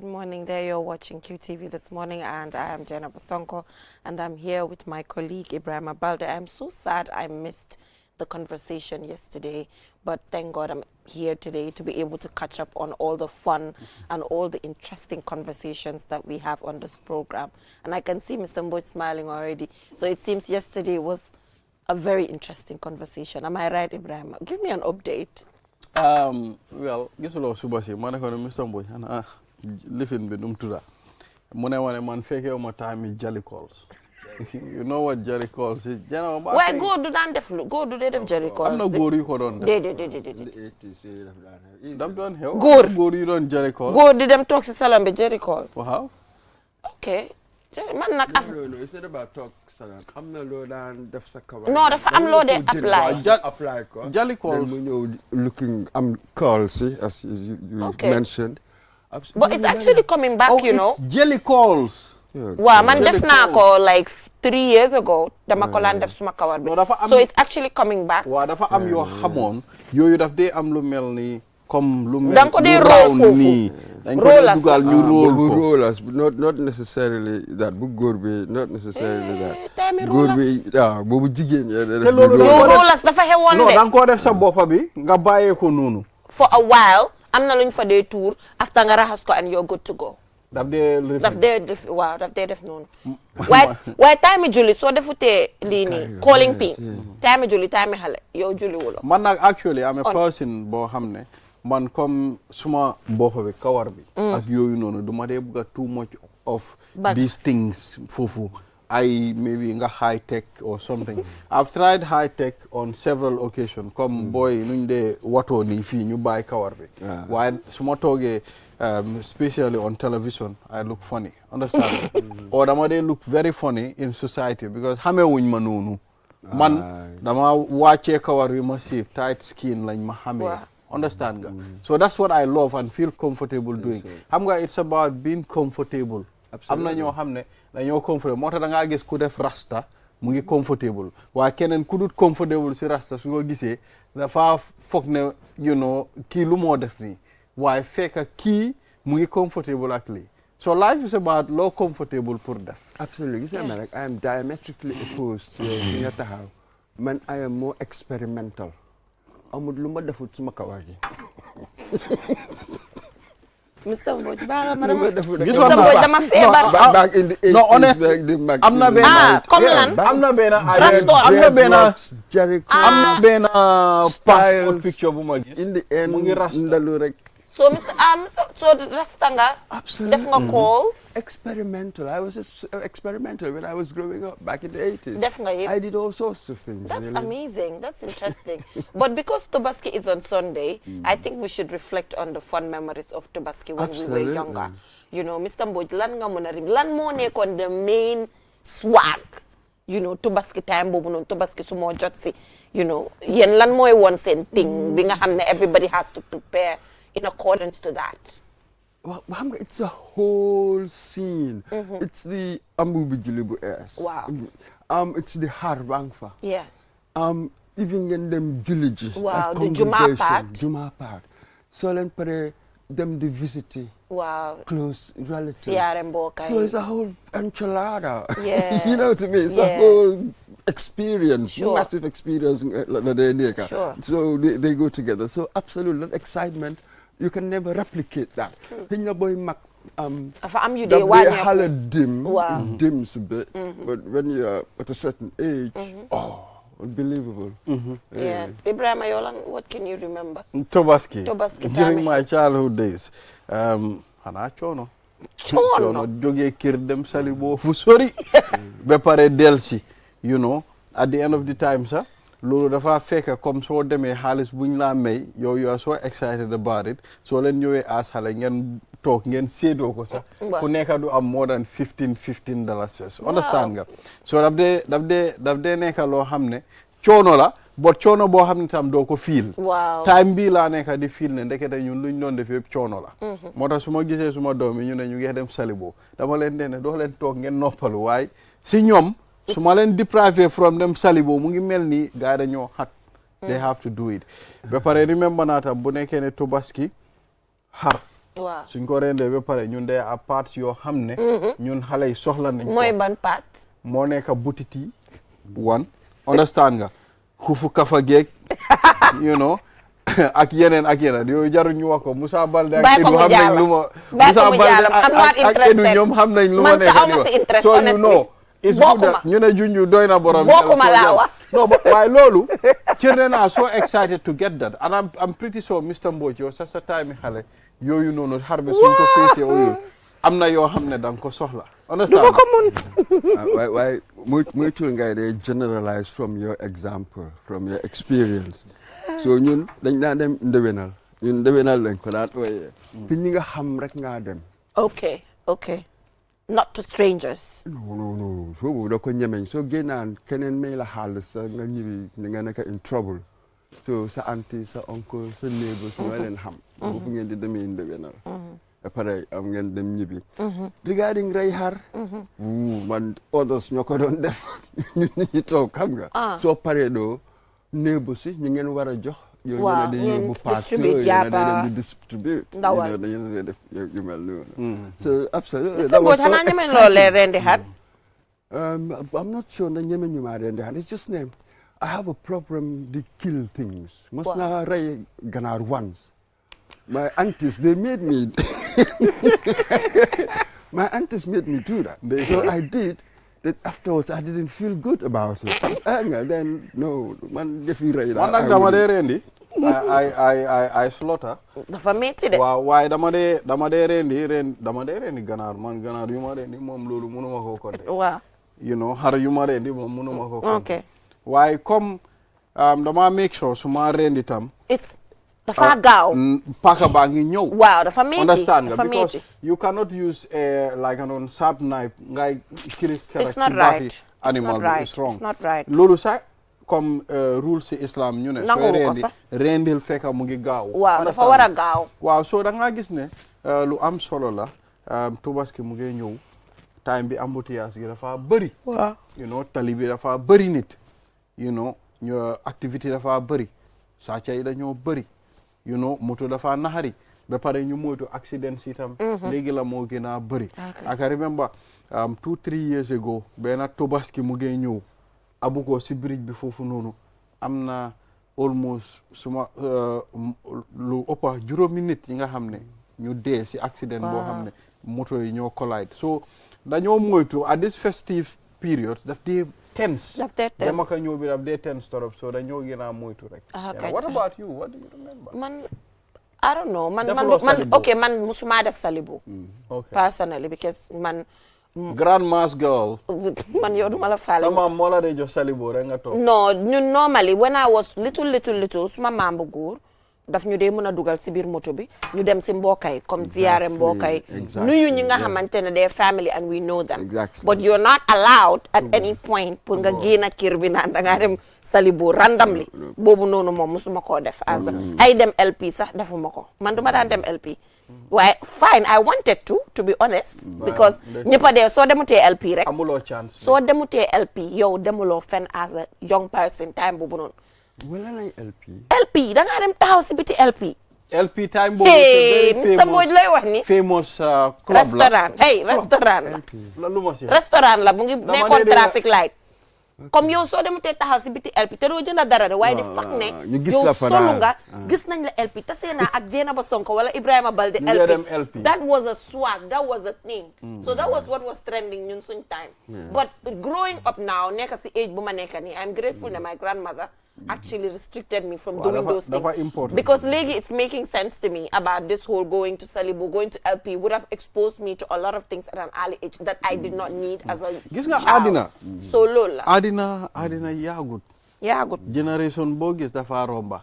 Good morning there. You're watching QTV this morning, and I am Jenna Basonko, and I'm here with my colleague Brikama. I'm so sad I missed the conversation yesterday, but thank God I'm here today to be able to catch up on all the fun and all the interesting conversations that we have on this program. And I can see Mr. Mboy smiling already. So it seems yesterday was a very interesting conversation. Am I right, Ibrahim? Give me an update. Well, guess what Subasi, Mr. Mboy, living with Umtura. Man fake my time is jelly calls. You know what jelly calls is? Why go do that? Go do that jelly calls. I'm not go you on that. Go you don't jelly calls. Go did them talk to Salam be jelly calls. How? Okay. Man nak no, it's not about talk Salam. I'm not low down def sakawa. No, I'm low they apply. Apply jelly calls. Then when you're looking calls, see, as you mentioned. But it's actually coming back, you know. It's jelly calls. Wow, man def na ko like 3 years ago. Dama ko lan def suma kawar bi. So it's actually coming back. Wa dafa am yo xamone yoyu daf day am lu melni comme lu mel. Dang ko dey roll fofu. Rollers, but not necessarily that. Bu góor bi, not necessarily that. Góor bi, bobu jigéen ya. Rollers dafa xewon de. No, dang ko def sa boppa bi nga baye ko nonu. For a while, am na luñ fa day tour after nga raxas ko and you're good to go. Daf day def noonu. Waaye time julli soo defutee lii nii calling pin. Time julli time xale yow julli wulo. Man nag actually I'm a person boo xam ne man comme suma boppa bi kawar bi ak yooyu noonu duma dee bugga too much of these things foofu ay maybe nga high tech or something. I've tried high tech on several occasions comme boy nuñ dee watoo nii fii ñu bàyyi kawar bi waaye suma toogee especially on television I look funny, understand? Or dama dee look very funny in society because xamee wuñ ma noonu man dama wàccee kawar bi ma siif tight skin lañ ma xamee. Understand nga? So that's what I love and feel comfortable doing. Xam nga it's about being comfortable. Am na ñoo xam ne dañoo comfortable moo tax da ngaa gis ku def rasta mu ngi comfortable waaye keneen ku dut comfortable si rasta su ko gisee dafa foog ne you know kii lu moo def nii waaye fekk kii mu ngi comfortable ak lii. So life is about loo comfortable pour def. Absolutely. Gis nga I am diametrically opposed to li nga taxaw. Man I am more experimental. Amul lu ma defut suma kawar gi. Mr. Mbodj baaga ma dama feebar. Back in the 80s. No, honest. Am na benn comme lan. Am na benn Jericho. Am na benn passport picture bu ma gis. In the end mu ngi rasta ndalu rek. So so rasta nga. Absolutely. Def nga calls. Experimental. I was just experimental when I was growing up back in the 80s. Def nga yep. I did all sorts of things. That's really amazing. That's interesting. But because Tobaski is on Sunday, I think we should reflect on the fun memories of Tobaski when we were younger. You know, Mr. Mbodj, lan nga muna rim. Lan mo nekon the main swag. You know, Tobaski time bobu non Tobaski sumo jotsi. You know, yen lan moy one sen thing. Bi nga xamne everybody has to prepare in accordance to that. Well, it's a whole scene. It's the Amubi Julibu S. Wow. It's the Harbangfa. Yeah. Even in them Juliji. Wow, the Juma part. Juma part. So then pare them the visiting. Wow. Close relatives. So it's a whole enchilada. Yeah. You know what I mean? It's a whole experience, sure. Massive experience. Sure. So they go together. So absolutely, that excitement. You can never replicate that. Hinya boy mak dims a bit, but when you're at a certain age, unbelievable. Yeah. Ibrahim Ayolan, what can you remember? Tobaski. time. During my childhood days, hana chono joge kir dem salibo fu sori be pare delsi, you know, at the end of the time sir. Lolo dafa fekk comme so demee xaalis buñ la may yow you are so excited about it so leen ñëwee as xale ngeen toog ngeen séedoo ko sax ku nekk du am more than $15 understand nga so daf dee nekk loo xam ne coono la but coono boo xam ne tam doo ko feel time bii laa nekk di feel ne ndekete ñun luñ doon def yëpp coono la moo tax su ma gisee suma doom yi ñu ne ñu ngi dem Salibo dama leen ne doo leen toog ngeen noppalu waaye si ñoom su ma leen deprivé from them Salibo mu ngi mel ni gaa dañoo xat they have to do it ba pare remember naa tam bu nekkee ne Tobaski xar waaw suñ ko rendee ba pare ñun day a parts yoo xam ne ñun xale yi soxla nañ ko mooy ban part moo nekk butiti one understand nga xufu kafa geeg you know ak yeneen yooyu jaru ñu wax ko Moussa Balde ak Edu xam nañ lu ma Moussa Balde ak Edu ñoom xam nañ lu ma nekk so you know it's good that ñu ne junju doy na borom bokkuma laa wax no but waaye loolu children are so excited to get that and I'm pretty sure Mr. Mbodj yow sa time xale yooyu noonu xar bi suñ ko feesee yooyu am na yoo xam ne da nga ko soxla understand du ko mun waaye muy tul ngay de generalize from your example from your experience so ñun dañ daan dem ndewenal lañ ko daan ooyee te ñi nga xam rek ngaa dem okay not to strangers non soo boobu da ko ñemeñ soo génnaan keneen may la xaalis sa nga ñibbi ni nga nekk in trouble so sa auntie sa oncle sa neighbor su ma leen xam fu ngeen di demee ndewenal après am ngeen dem ñibbi regarding rey xar man others ñoo ko doon def ñun ñi toog xam nga soo paree doo neighbor si ñu ngeen war a jox yow ñu ne dañuy yóbbu paas yooyu ñu ne dañuy di distribute ndawal dañu def yu mel noonu so absolutely that was xanaa ñeme loolee rendi xar I'm not sure na ñeme ñu maa rendi xar it's just name I have a problem they kill things mos naa rey ganaar once my aunties they made me my aunties made me do that so I did that afterwards I didn't feel good about it. Then no, man defi rey la. Man nag dama dee rendi. I slaughter. Dafa metti de. Waaw waaye dama dee rendi ganaar man ganaar yu ma rendi moom loolu mënuma ko compter. Waaw. You know xar yu ma rendi moom mënuma ko compter. Okay. Waaye comme dama make sure su ma rendi tam. Dafa gaaw. Paaka baa ngi ñëw. Waaw dafa metti. Understand nga because you cannot use like an sharp knife ngay kiris It's not right. Animal is wrong. It's not right. Loolu sax comme rules ci islam ñu ne sooy rendil fekk mu ngi gaaw. Waaw dafa war a gaaw. Waaw so da nga gis ne lu am solo la Tabaski mu ngi ñëw time bi embouteillage gi dafa bëri. Waaw you know tali bi dafa bëri nit. You know ñu activité dafa bëri sàcca yi dañoo bëri. You know moto dafa naxari ba pare ñu moytu accident si tam léegi la moo gën a bëri. I can remember 2-3 years ago benn Tabaski mu ngi ñëw abu ko si bridge bi foofu noonu am na almost suma lu ëppa juróomi nit yi nga xam ne ñu dee si accident boo xam ne moto yi ñoo collide so dañoo moytu at this festive period daf dee tense dama ka ñëw bi daf dee tense torop so dañoo gën a moytu rek. What about you? What do you remember? Man I don't know man musuma def salibu personally because man grandma's girl man yow duma la faale sama moo la dee jox salibu rek nga toog. No ñun normally when I was little suma maam bu góor daf ñu dee mën a dugal si biir moto bi ñu dem si mbokkay comme ziyaare mbokkay nuyu ñi nga xamante ne they family and we know them but you're not allowed at any point pour nga génn kër bi naan da ngaa dem salibu randomly boobu noonu moom musuma koo def as ay dem LP sax defuma ko man duma daan dem LP waaye fine I wanted to be honest because ñëppa dee soo demutee LP rek amuloo chance soo demutee LP yow demuloo fen as a young person time boobu noonu wala lay LP da ngaa dem taxaw si biti LP time boobu hey Mr. Mbodj lay wax ni famous club la restaurant la lu ma si restaurant la mu ngi nekkoon traffic light comme yow soo demutee taxaw si biti LP te doo jënd dara de waaye di fak ne yow solu nga gis nañ la LP te see naa ak Jeynaba Sonko wala Ibrahima Balde LP that was a swag that was a thing so that was what was trending ñun suñ time but growing up now nekk si age bu ma nekk nii I'm grateful ne my grandmother actually restricted me from doing those things because léegi it's making sense to me about this whole going to Salibu going to LP would have exposed me to a lot of things at an early age that I did not need as a gis nga child. So loolu la àddina yaagut génération boo gis dafa romba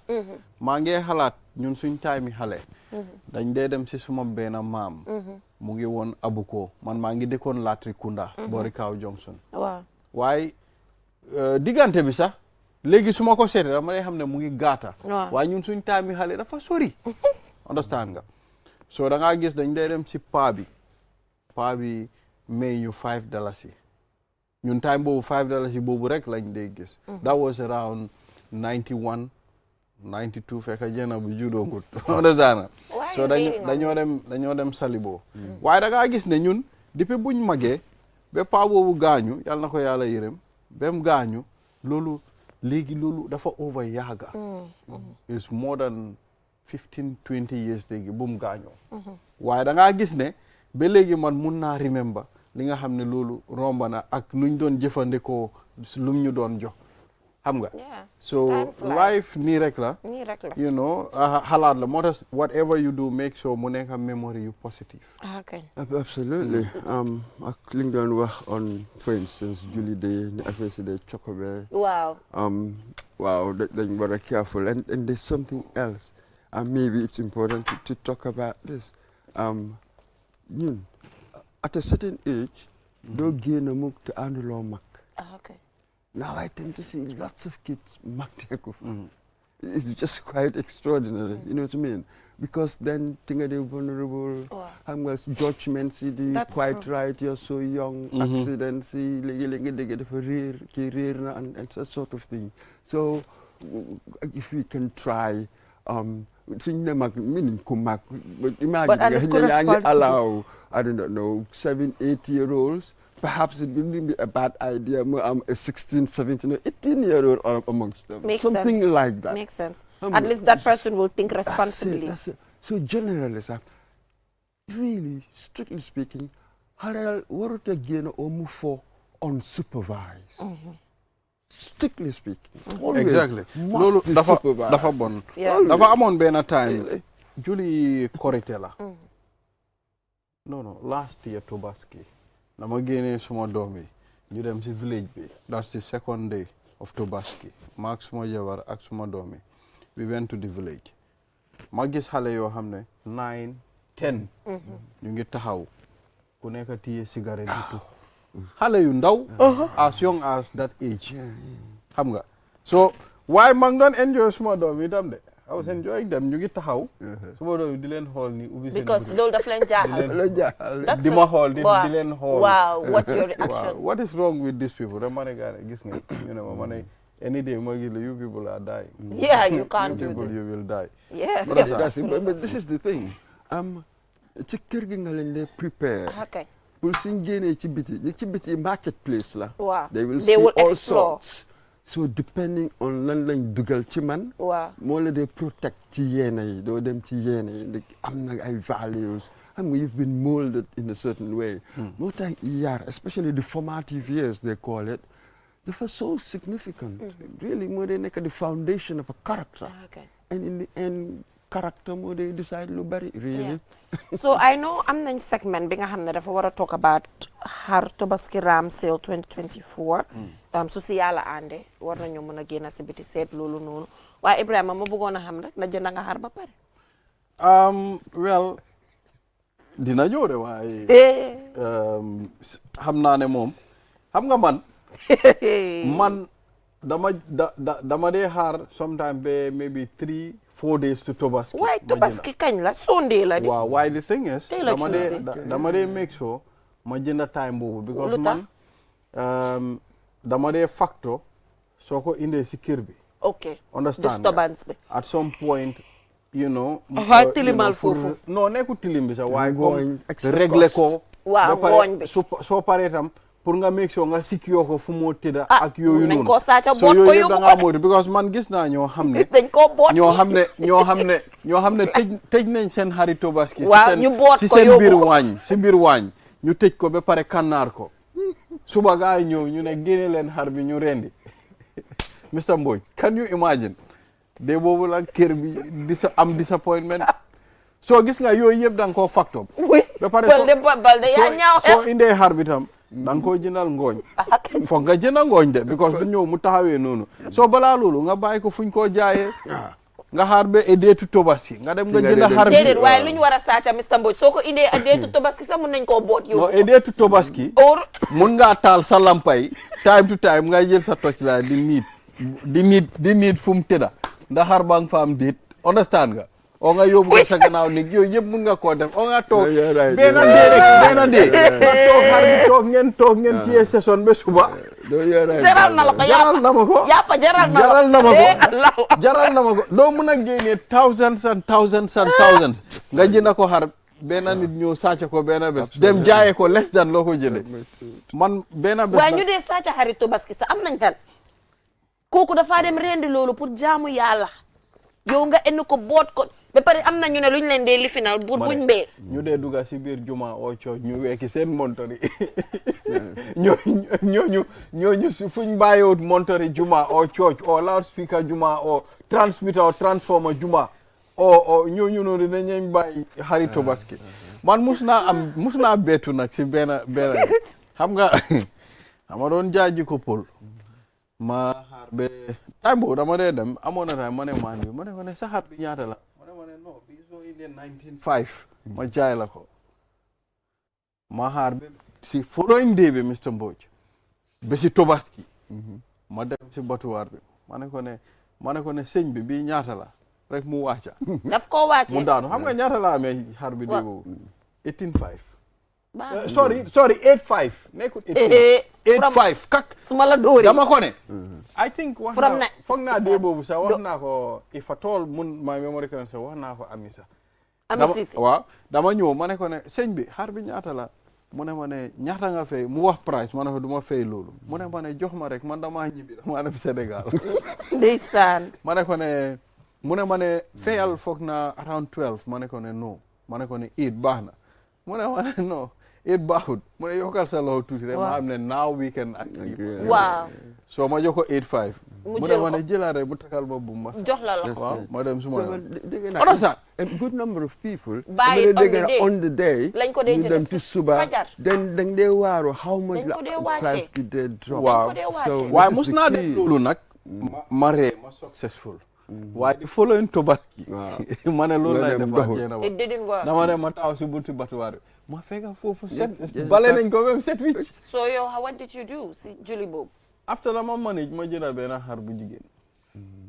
maa ngi xalaat ñun suñ time xale dañ dee dem si suma benn maam mu ngi woon Abuko man maa ngi dëkkoon Latrikunda boori Kaw Johnson waaye diggante bi sax léegi su ma ko seetee dama lay xam ne mu ngi gaata waaye ñun suñ time xale dafa sori understand nga so da ngaa gis dañ dee dem si paa bi may ñu $5 ñun time boobu $5 boobu rek lañ dee gis that was around 91 92 fekk jena bu judo ngut understand so dañoo dem Salibo waaye da ngaa gis ne ñun depuis buñ magee ba paa boobu gaañu yàlla na ko yàlla yërëm bem gaañu loolu léegi loolu dafa over yaaga is more than 15-20 years léegi bu mu gaañoo waaye da ngaa gis ne ba léegi man mun naa remember li nga xam ne loolu romba na ak nuñ doon jëfandikoo lum ñu doon jox xam nga so life nii rek la you know xalaat la moo tax whatever you do make sure mu nekk memory yu positive okay absolutely ak li nga doon wax on for instance Julie Day ni affaire si day chocobe waaw dañ war a careful and there's something else maybe it's important to talk about this ñun at a certain age doo génn mukk te ànduloo mag okay now I tend to see lots of kids magteeku it's just quite extraordinary you know what I mean because then think they're vulnerable judgment see the quite true. Right you're so young accidents see léegi dégg dafa réer kii réer na and that sort of thing so if we can try suñ ne mag meaning ko mag but imagine yaa ngi allow I don't know 7-8-year-olds perhaps it wouldn't be a bad idea a 16, 17 or 18-year-old amongst them. Makes something sense. like that. Makes sense. At least that person will think responsibly. That's it. So generally, really, strictly speaking, halal warut again or move for unsupervised. Strictly speaking. Always exactly. Must be supervised. Dafa bon. Dafa amon benn time. Julie Koritela. No, last year Tobaski. Nama génnee suma doom yi ñu dem ci village bi that's the second day of Tobaski maak suma jabar ak suma doom yi we went to the village ma gis xale yoo xam ne 9 10 ñu ngi taxaw ku nekk téye cigarette di tux xale yu ndaw as young as that age xam nga so waaye ma ngi doon enjoy suma doom yi tam de I was enjoying them ñu ngi taxaw suma doom yi di leen xool ni ubbi seen because loolu daf leen jaaxal di ma xool di leen xool waaw what your reaction what is wrong with these people dama ne gaa ne gis nga you know ma ne any day ma gis la you people are dying you can't do people this you will die but this is the thing ci kër gi nga leen lay prepare pour suñ génnee ci biti marketplace la they will see all sorts so depending on lan lañ dugal ci man moo la dee protect ci yeena yi doo dem ci yeena yi am na ay values xam nga you've been molded in a certain way moo tax yar especially the formative years they call it dafa so significant really moo dee nekk the foundation of a character and in the end character moo dee decide lu bari really so I know am nañ segment bi nga xam ne dafa war a talk about xar Tobaski ram sale 2024 su si yàlla ànde war nañu mën a génn si biti seet loolu noonu waaye Ibrahima ma bëggoon a xam rek na jënd nga xar ba pare well dina ñëw de waaye xam naa ne moom xam nga man dama dee xaar sometime ba maybe 3-4 days to Tobaski waaye Tobaski kañ la Sunday la di waaw waaye the thing is dama dee make sure ma jënd time boobu because man dama dee factor soo ko indee si kër bi understand disturbance bi at some point you know tilimal foofu non nekku tilim bi sax waaye comme régler ko waaw ngooñ bi soo paree tam pour nga make sure nga secure ko fu moo tëdda ak yooyu noonu ko saaca so yooyu yëpp da ngaa moytu because man gis naa ñoo xam ne dañ ko boot ñoo xam ne tëj nañ seen xari Tobaski si seen biir waañ ñu tëj ko ba pare kannaar ko suba gaa yi ñëw ñu ne génne leen xar bi ñu rendi Mr. Mbodj can you imagine de boobu la kër bi am disappointment soo gis nga yooyu yëpp da nga koo factor ba pare balde yaa ñaaw soo indee xar bi tam da nga koo jëndal ngooñ foog nga jëndal ngooñ de because du ñëw mu taxawee noonu soo balaa loolu nga bàyyi ko fuñ koo jaayee nga xaar ba deetu Tobaski nga dem nga jënd xar bi déedéet waaye lu ñu war a saaca Mr. Mbodj soo ko indee deetu Tobaski sax mun nañ koo boot yow deetu Tobaski mun ngaa taal sa lampay time to time nga jël sa toj la di niit fu mu tëdda ndax xar baa nga fa am déet understand nga o nga yóbbu ko sa gannaaw nit yooyu yëpp mun nga koo def o nga toog benn right. dee rek benn dee nga toog xar bi toog ngeen téye saison ba suba jaral na la ko jaral na ma ko yàppa jaral na jaral na ma ko Allah jaral na ma ko doo mun a génnee thousands and thousands and thousands nga jënd ko xar benn nit ñëw sàcc ko benn bés dem jaaye ko less than loo ko jëlee man benn bés waaye ñu dee sàcc xari Tabaski sa am nañ xel kooku dafa dem rendi loolu pour jaamu yàlla yow nga enn ko boot ko ba pare am na ñu ne luñ leen dee lifinal pour buñ mbee ñu dee dugga si biir juma o cooc ñu weeki seen montori ñooñu si fuñ bàyyiwut montori juma o cooc o loudspeaker juma o transmitter o transformer juma o ñooñu noonu dinañ bàyyi xari Tabaski man mus naa beetu nag si benn xam nga ama doon jaaji ko pol ma xaar be tay boobu dama dee dem amoon na tay ma ne maan bi ma ne ko ne sa xar bi ñaata la ma ne non bi soo indee 1905 ma jaay la ko ma xaar be si following day bi Mr. Mbodj ba si Tabaski ma dem si batuwaar bi ma ne ko ne sëñ bi bii ñaata la rek mu wàcca daf koo wàcce mu daanu xam nga ñaata la amee xar bi dee boobu 185 sorry 85 nekkul 85 kak suma la dóori dama ko ne I think wax From naa foog naa dee boobu sax wax naa ko if at all mun my memory can sax wax naa ko ami sax waaw dama ñëw ma ne ko ne sëñ bi xar bi ñaata la mu ne ma ne ñaata nga fay mu wax price ma ne ko du ma fay loolu mu ne ma ne jox ma rek man damaa ñibbi dama dem Sénégal ndeysaan ma ne ko ne mu ne ma ne fayal foog naa around 12 ma ne ko ne non ma ne ko ne 8 baax na mu ne ma ne non 8 baaxut mu ne yokkal sa loxo tuuti rek ma am ne now we can agree waaw so ma jox ko 8.5 mu ne ma ne jëlaat rek bu takal ma bu ma jox la la waaw ma dem suma a good number of people Buy it on the day lañ ko dee ñu dem jënd ci suba then dañ dee waaru how much dañ ko dee la price gi dee drop waaw waaye mus naa def loolu nag ma ree ma successful waaye di following Tabaski ma ne loolu lay defaat it didn't work dama ne ma taw si bunti batuwaar bi ma fekk foofu set bale nañ ko même set wicc so yow what did you do si julli boobu after dama manage ma jënd benn xar bu jigéen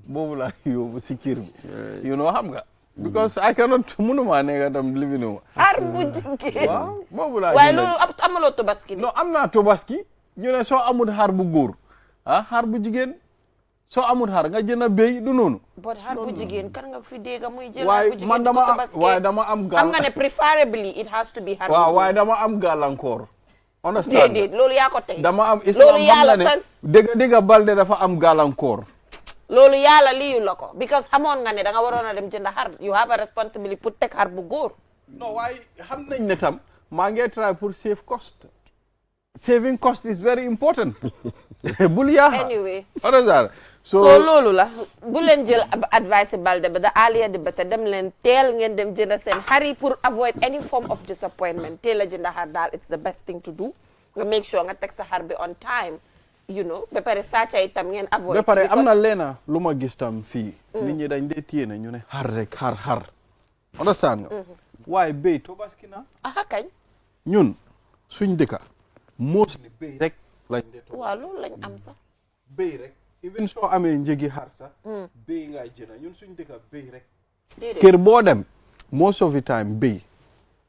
boobu laa yóbbu si kër bi you know xam nga because I cannot mënuma nekk tam living xar bu jigéen waaw boobu laa waaye loolu amaloo Tabaski non am naa Tabaski ñu ne soo amul xar bu góor xar bu jigéen soo amul xar nga jënd béy du noonu. but xar bu jigéen kan nga fi dégg muy jël waaye man dama am gàll. xam nga ne preferably it has to be xar bu waaw waaye dama am gàllankoor. understand déedéet loolu yaa ko tey. dama am islam xam na ne dëgg Balde dafa am gàllankoor. loolu yàlla liyu la ko because xamoon nga ne da nga waroon a dem jënd xar you have a responsibility pour teg xar bu góor. non waaye xam nañ ne tam maa ngi try pour save cost. saving cost is very important. bul yaaxa anyway. so loolu la bu leen jël advice Balde ba the earlier the better dem leen teel ngeen dem jënd seen xar yi pour avoid any form of disappointment teel a jënd xar daal it's the best thing to do nga make sure nga teg sa xar bi on time you know ba pare sàcca itam ngeen avoid. ba pare am na leena lu ma gis tam fii. nit ñi dañ dee téye ne ñu ne xar rek xar. understand nga. waaye béy Tabaski na. aha kañ. ñun suñ dëkka mostly béy rek lañ dee. waaw loolu lañ am sax. béy rek. even soo amee njëgi xar sax béy ngay jënd ñun suñ dëkka béy rek kër boo dem most of the time béy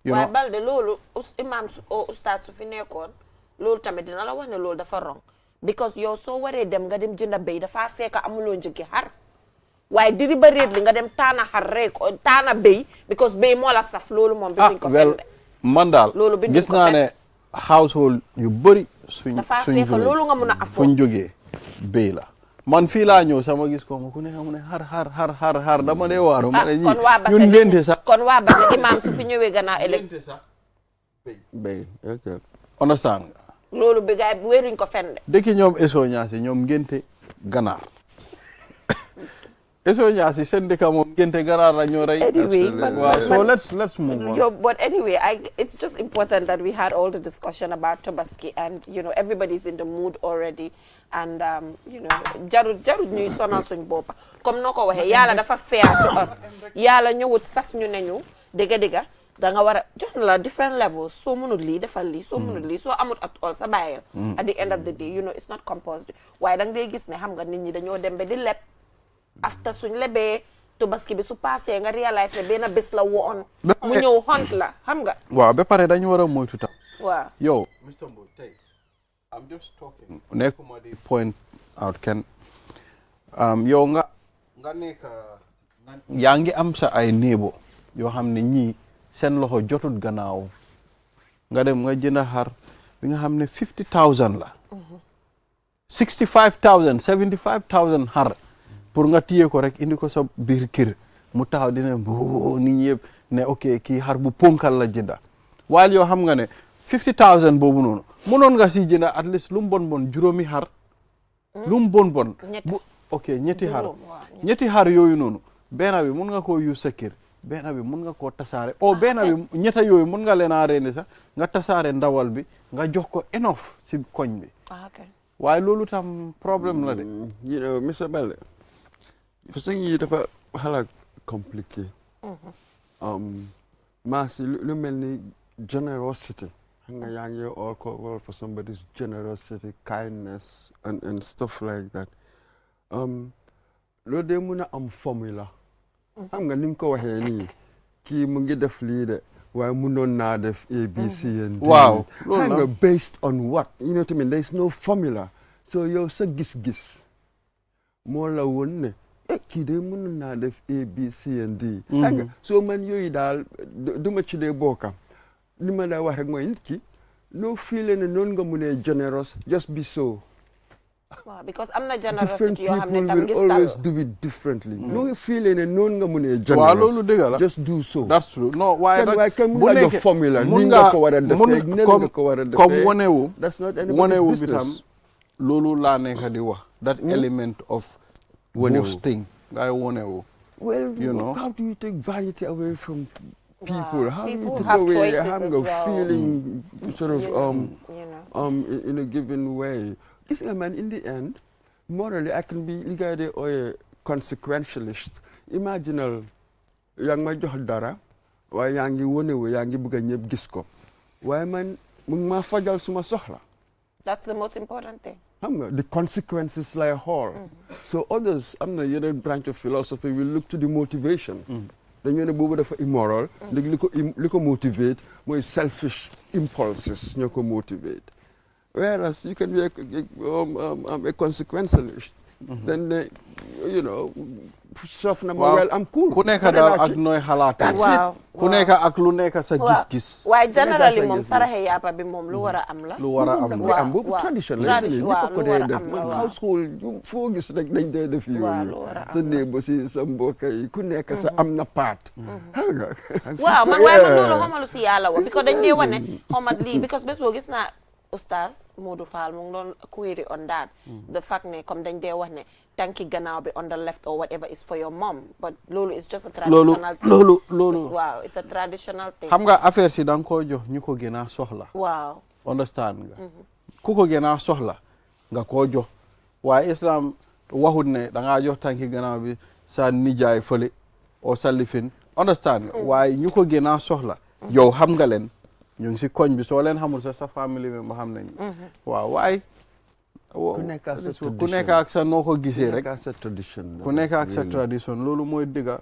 waaye Balde loolu imam oustaz su fi nekkoon loolu tamit dina la wax ne loolu dafa wrong because yow soo waree dem nga dem jënd béy dafa fekk amuloo njëgi xar waaye diri ba réet li nga dem taana xar rek taana béy because béy moo la saf loolu moom bi duñ ko fende man daal gis naa ne household yu bëri suñ dafa fekk loolu nga mun a afford fuñ jógee béy la man fii laa ñëw sama gis ko ma ku ne xam ne xar dama dee waaru ma ne ñun ngénte sax kon waa Basse imam su fi ñëwee gannaaw ëllëg ngénte sax béy ok understand nga loolu bi gaay wéeruñ ko fende dëkki ñoom eso ñaasi ñoom ngénte ganaar eso ñaasi seen dëkka moom ngénte ganaar la ñoo rey so let's move on. But anyway, it's just important that we had all the discussion about Tabaski and you know everybody's in the mood already and you know jarut ñuy sonal suñ boppa comme noo ko waxee yàlla dafa fair to us yàlla ñëwut sas ñu ne ñu dëgga da nga war a jox la different levels soo mënul lii defal lii soo mënul lii soo amut at all sa bàyyil at the end of the day you know it's not compulsory waaye da nga dee gis ne xam nga nit ñi dañoo dem ba di leb after suñ lebee Tabaski bi su passé nga réalize ne benn bés la woon mu ñëw hunt la xam nga waaw ba pare dañu war a moytu tam waaw yow Mr. Mboy tey I'm just talking nekkuma di point out kenn yow nga nekk yaa ngi am sa ay néebo yoo xam ne ñii seen loxo jotut gannaaw nga dem nga jënd xar bi nga xam ne 50,000 la 65,000 75,000 xar pour nga téye ko rek indi ko sa biir kër mu taxaw dina nit ñi yëpp ne ok kii xar bu ponkal la jënda waaye yoo xam nga ne 50,000 boobu noonu mënoon nga si jënda at least lu mu bon juróomi xar lu mu bon ok ñetti xar yooyu noonu benn bi mun nga koo use sa kër benn bi mun nga koo tasaare benn bi ñetta yooyu mun nga leen a rendi sax nga tasaare ndawal bi nga jox ko enough si koñ bi waaye loolu tam problème la de you know Mr. Balde parce que yi dafa xalaat compliqué maasi lu mel ni generosity xam nga yaa ngi all call for somebody's generosity kindness and stuff like that loolu de mun a am formula xam nga ni nga ko waxee nii kii mu ngi def lii de waaye munoon naa def A B C and D waaw xam nga based on what you know what I mean there is no formula so yow sa gis-gis moo la woon ne kii de munoon naa def A B C and D xam nga so man yooyu daal du ma ci dee bokkam li ma daa wax rek mooy nit ki no feeling ne noonu nga munee generous just be so waaw because am na generosity different yoo xam ne people tam will gis always do it differently no feeling ne noonu nga munee generous waaw loolu dëgg la just do so that's true non waaye nag kenn mun nga jox formula ni nga ko war a defee ne nga ko war a defee comme wonewu that's not anybody's bi business tam loolu laa nekk di wax that element of boasting ngay wonewu well you know how do you take vanity away from people how do you people take have away choices have as nga well. feeling sort of you know in a given way gis nga man in the end morally I can be li gars yi de ooye consequentialist imaginal yaa ngi ma jox dara waaye yaa ngi wonewu yaa ngi bëgg a ñëpp gis ko waaye man mu ngi maa fajal suma soxla that's the most important thing xam nga the consequences lay xool so others am na yeneen branch of philosophy will look to the motivation dañoo ne boobu dafa immoral léegi li ko motivate mooy selfish impulses ñoo ko motivate whereas you can be a consequentialist then you know sof na ma well I'm cool ku nekk daal ak nooy xalaat waaw ku nekk ak lu nekk sa gis-gis waaye generally moom saraxe yàppa bi moom lu war a am la lu war a am lu am boobu tradition la ñëpp ko dee def waaw household foo gis rek dañ dee def yooyu sa néebo si sa mbokk yi ku nekk sa am na part waaw man waaye man loolu xamalu si yàlla wa because dañ dee wane xamat lii because bés boo gis naa Oustaz Modou Fall mu ngi doon query on that the fact ne comme dañ dee wax ne tànki gannaaw bi on the left or whatever is for your mom but loolu is just a traditional thing loolu waaw it's a traditional thing xam nga affaire si da nga koo jox ñu ko gën a soxla waaw understand nga ku ko gën a soxla nga koo jox waaye islam waxut ne da ngaa jox tànki gannaaw bi sa nijaay fële o sa lifin understand nga waaye ñu ko gën a soxla yow xam nga leen ñu ngi si koñ bi soo leen xamul sa famille bi ma xam nañ waaw waaye ku nekk ak sa noo ko gisee rek ku nekk ak sa tradition loolu mooy dëgga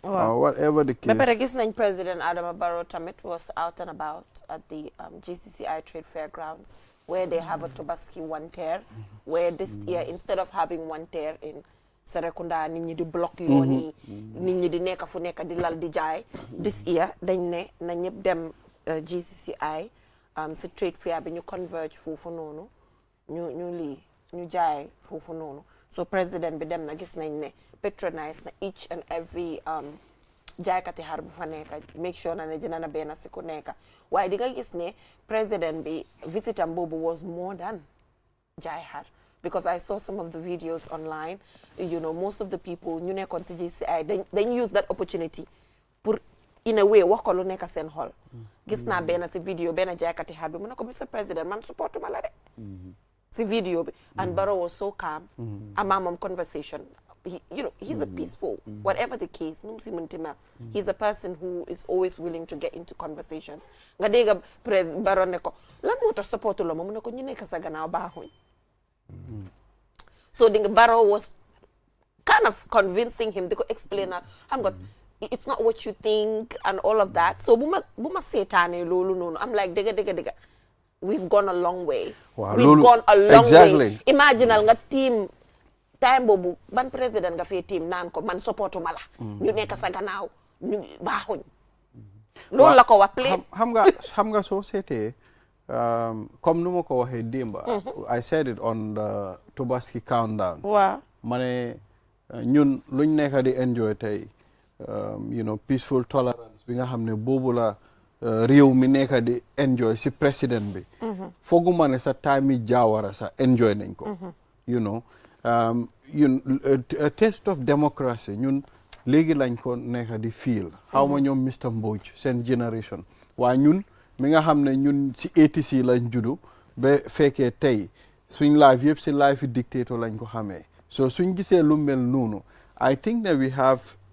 whatever the case ba pare gis nañ President Adama Barrow tamit was out and about at the GCCI Trade Fairgrounds where they have a Tobaski wanteer where this year instead of having wanteer in Serekunda nit ñi di block yoon yi nit ñi di nekk fu nekk di lal di jaay this year dañ ne na ñëpp dem GCCI si trade fair bi ñu converge foofu noonu ñu jaay foofu noonu so président bi dem na gis nañ ne patronize na each and every jaaykati xar bu fa nekk make sure na ne jënd na benn si ku nekk waaye di nga gis ne président bi visitam boobu was more than jaay xar because I saw some of the videos online you know most of the people ñu nekkoon si GCCI dañ use that opportunity pour in a way wax ko lu nekk seen xol gis naa benn si vidéo benn jaaykati xar bi mu ne ko Mr President man supportuma la de si vidéo bi and Barrow was so calm ama moom conversation you know he's a peaceful whatever the case nu mu si mënti mel he's a person who is always willing to get into conversations nga dégg Barrow ne ko lan moo tax supportu la ma mu ne ko ñu nekk sa gannaaw baaxuñ so di nga Barrow was kind of convincing him. They could explain that. I'm got. It's not what you think and all of that. So buma setane lolu no. I'm like diga. We've gone a long way. Wow, We've gone a long exactly. way. Imagine nga team time bobu ban president nga fe team nan ko man supportuma la. Ñu nekk sa gannaaw ñu baaxuñ. Loolu la ko wax play. xam nga soo seetee comme nu ma ko waxee démba. I said it on the Tobaski countdown. Waaw. ma ne ñun luñ nekk di enjoy tey peaceful tolerance bi nga xam ne boobu la réew mi nekk di enjoy si président bi. fooguma ne sa time yi jaawara sa enjoy nañ ko. A taste of democracy ñun léegi lañ ko nekk di feel. xaw ma ñoom Mr Mbodj seen generation waaye ñun mi nga xam ne ñun si 80s yi lañ juddu ba fekkee tey suñ life yëpp si life dictator lañ ko xamee so suñ gisee lu mel noonu I think that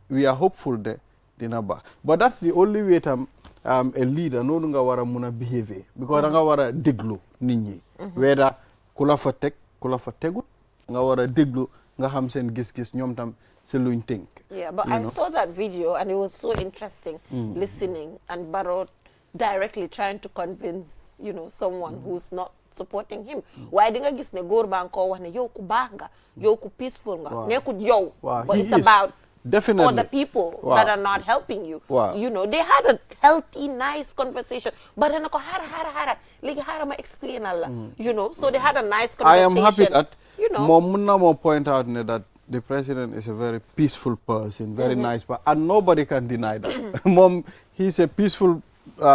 we are hopeful de dina baax but that's the only way tam a leader noonu nga war a mun a behave because da nga war a déglu nit ñi whether ku la fa teg ku la fa tegut nga war a déglu nga xam seen gis-gis ñoom tam si luñ think. Yeah, but I saw that video and it was so interesting listening and Barrow directly trying to convince someone who's not supporting him. Waaye di nga gis ne góor baa nga koo wax ne yow ku baax nga yow ku peaceful nga nekkut yow but it's about definitely other people that are not helping you. They had a healthy nice conversation but dana ko xara léegi xara ma explain la so they had a nice conversation. I am happy that moom mun na moo point out ne that the president is a very peaceful person, very nice, and nobody can deny that. Mom, he's a peaceful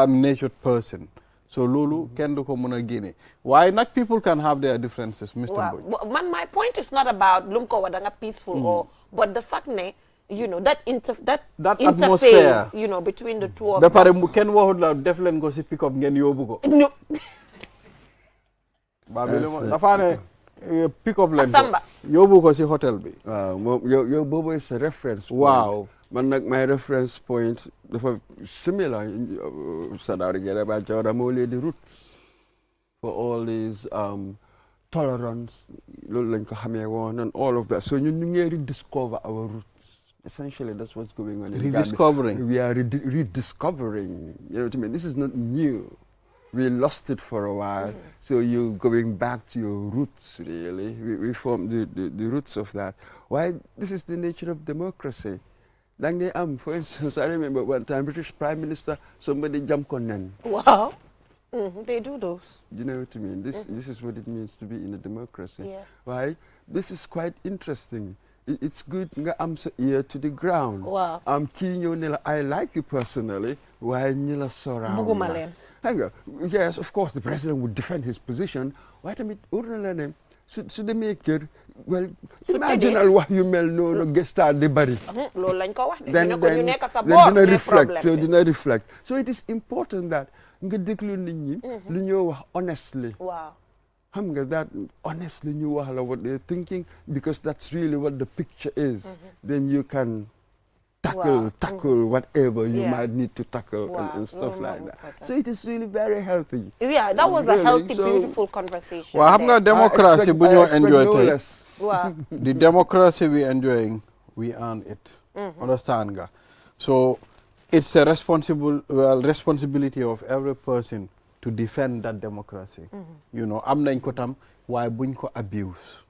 natured person. So Lulu can do komuna Guinea. Why not people can have their differences, Mr. Boy? My point is not about lumko wadanga peaceful but the fact that interface, between the two of them. Pare ken wo la def len go ci pick up ngeen yobu ko. No. Dafa pick up len yobu ko ci hotel bi. Yo bobo is a reference point. Wow. My reference point similar Sadari Gereba Joramole the roots for all these tolerance and all of that. So you rediscover our roots. Essentially that's what's going on. Rediscovering. We are rediscovering. You know what I mean? This is not new. We lost it for a while, so you're going back to your roots, really. We formed the roots of that. Why? This is the nature of democracy. For instance, I remember one time, British Prime Minister, somebody jumped on them. Wow. They do those. You know what I mean? This is what it means to be in a democracy. Yeah. Why? This is quite interesting. It's good I'm ear to the ground. Wow. I like you personally. Why Nila Sora? Yes, of course, the president would defend his position. Why do you so they make it, well, imagine what you no get start the body. Then reflect. So it is important that honestly. Wow. That honestly knew what they're thinking because that's really what the picture is. Then you can tackle whatever you might need to tackle and stuff like that. So it is really very healthy. Yeah, that was a healthy, beautiful conversation. Well, having a democracy, enjoy it. Wow. The democracy we're enjoying, we earn it. Understand? So it's a responsibility of every person to defend that democracy. I'm not kotam why bunko abuse.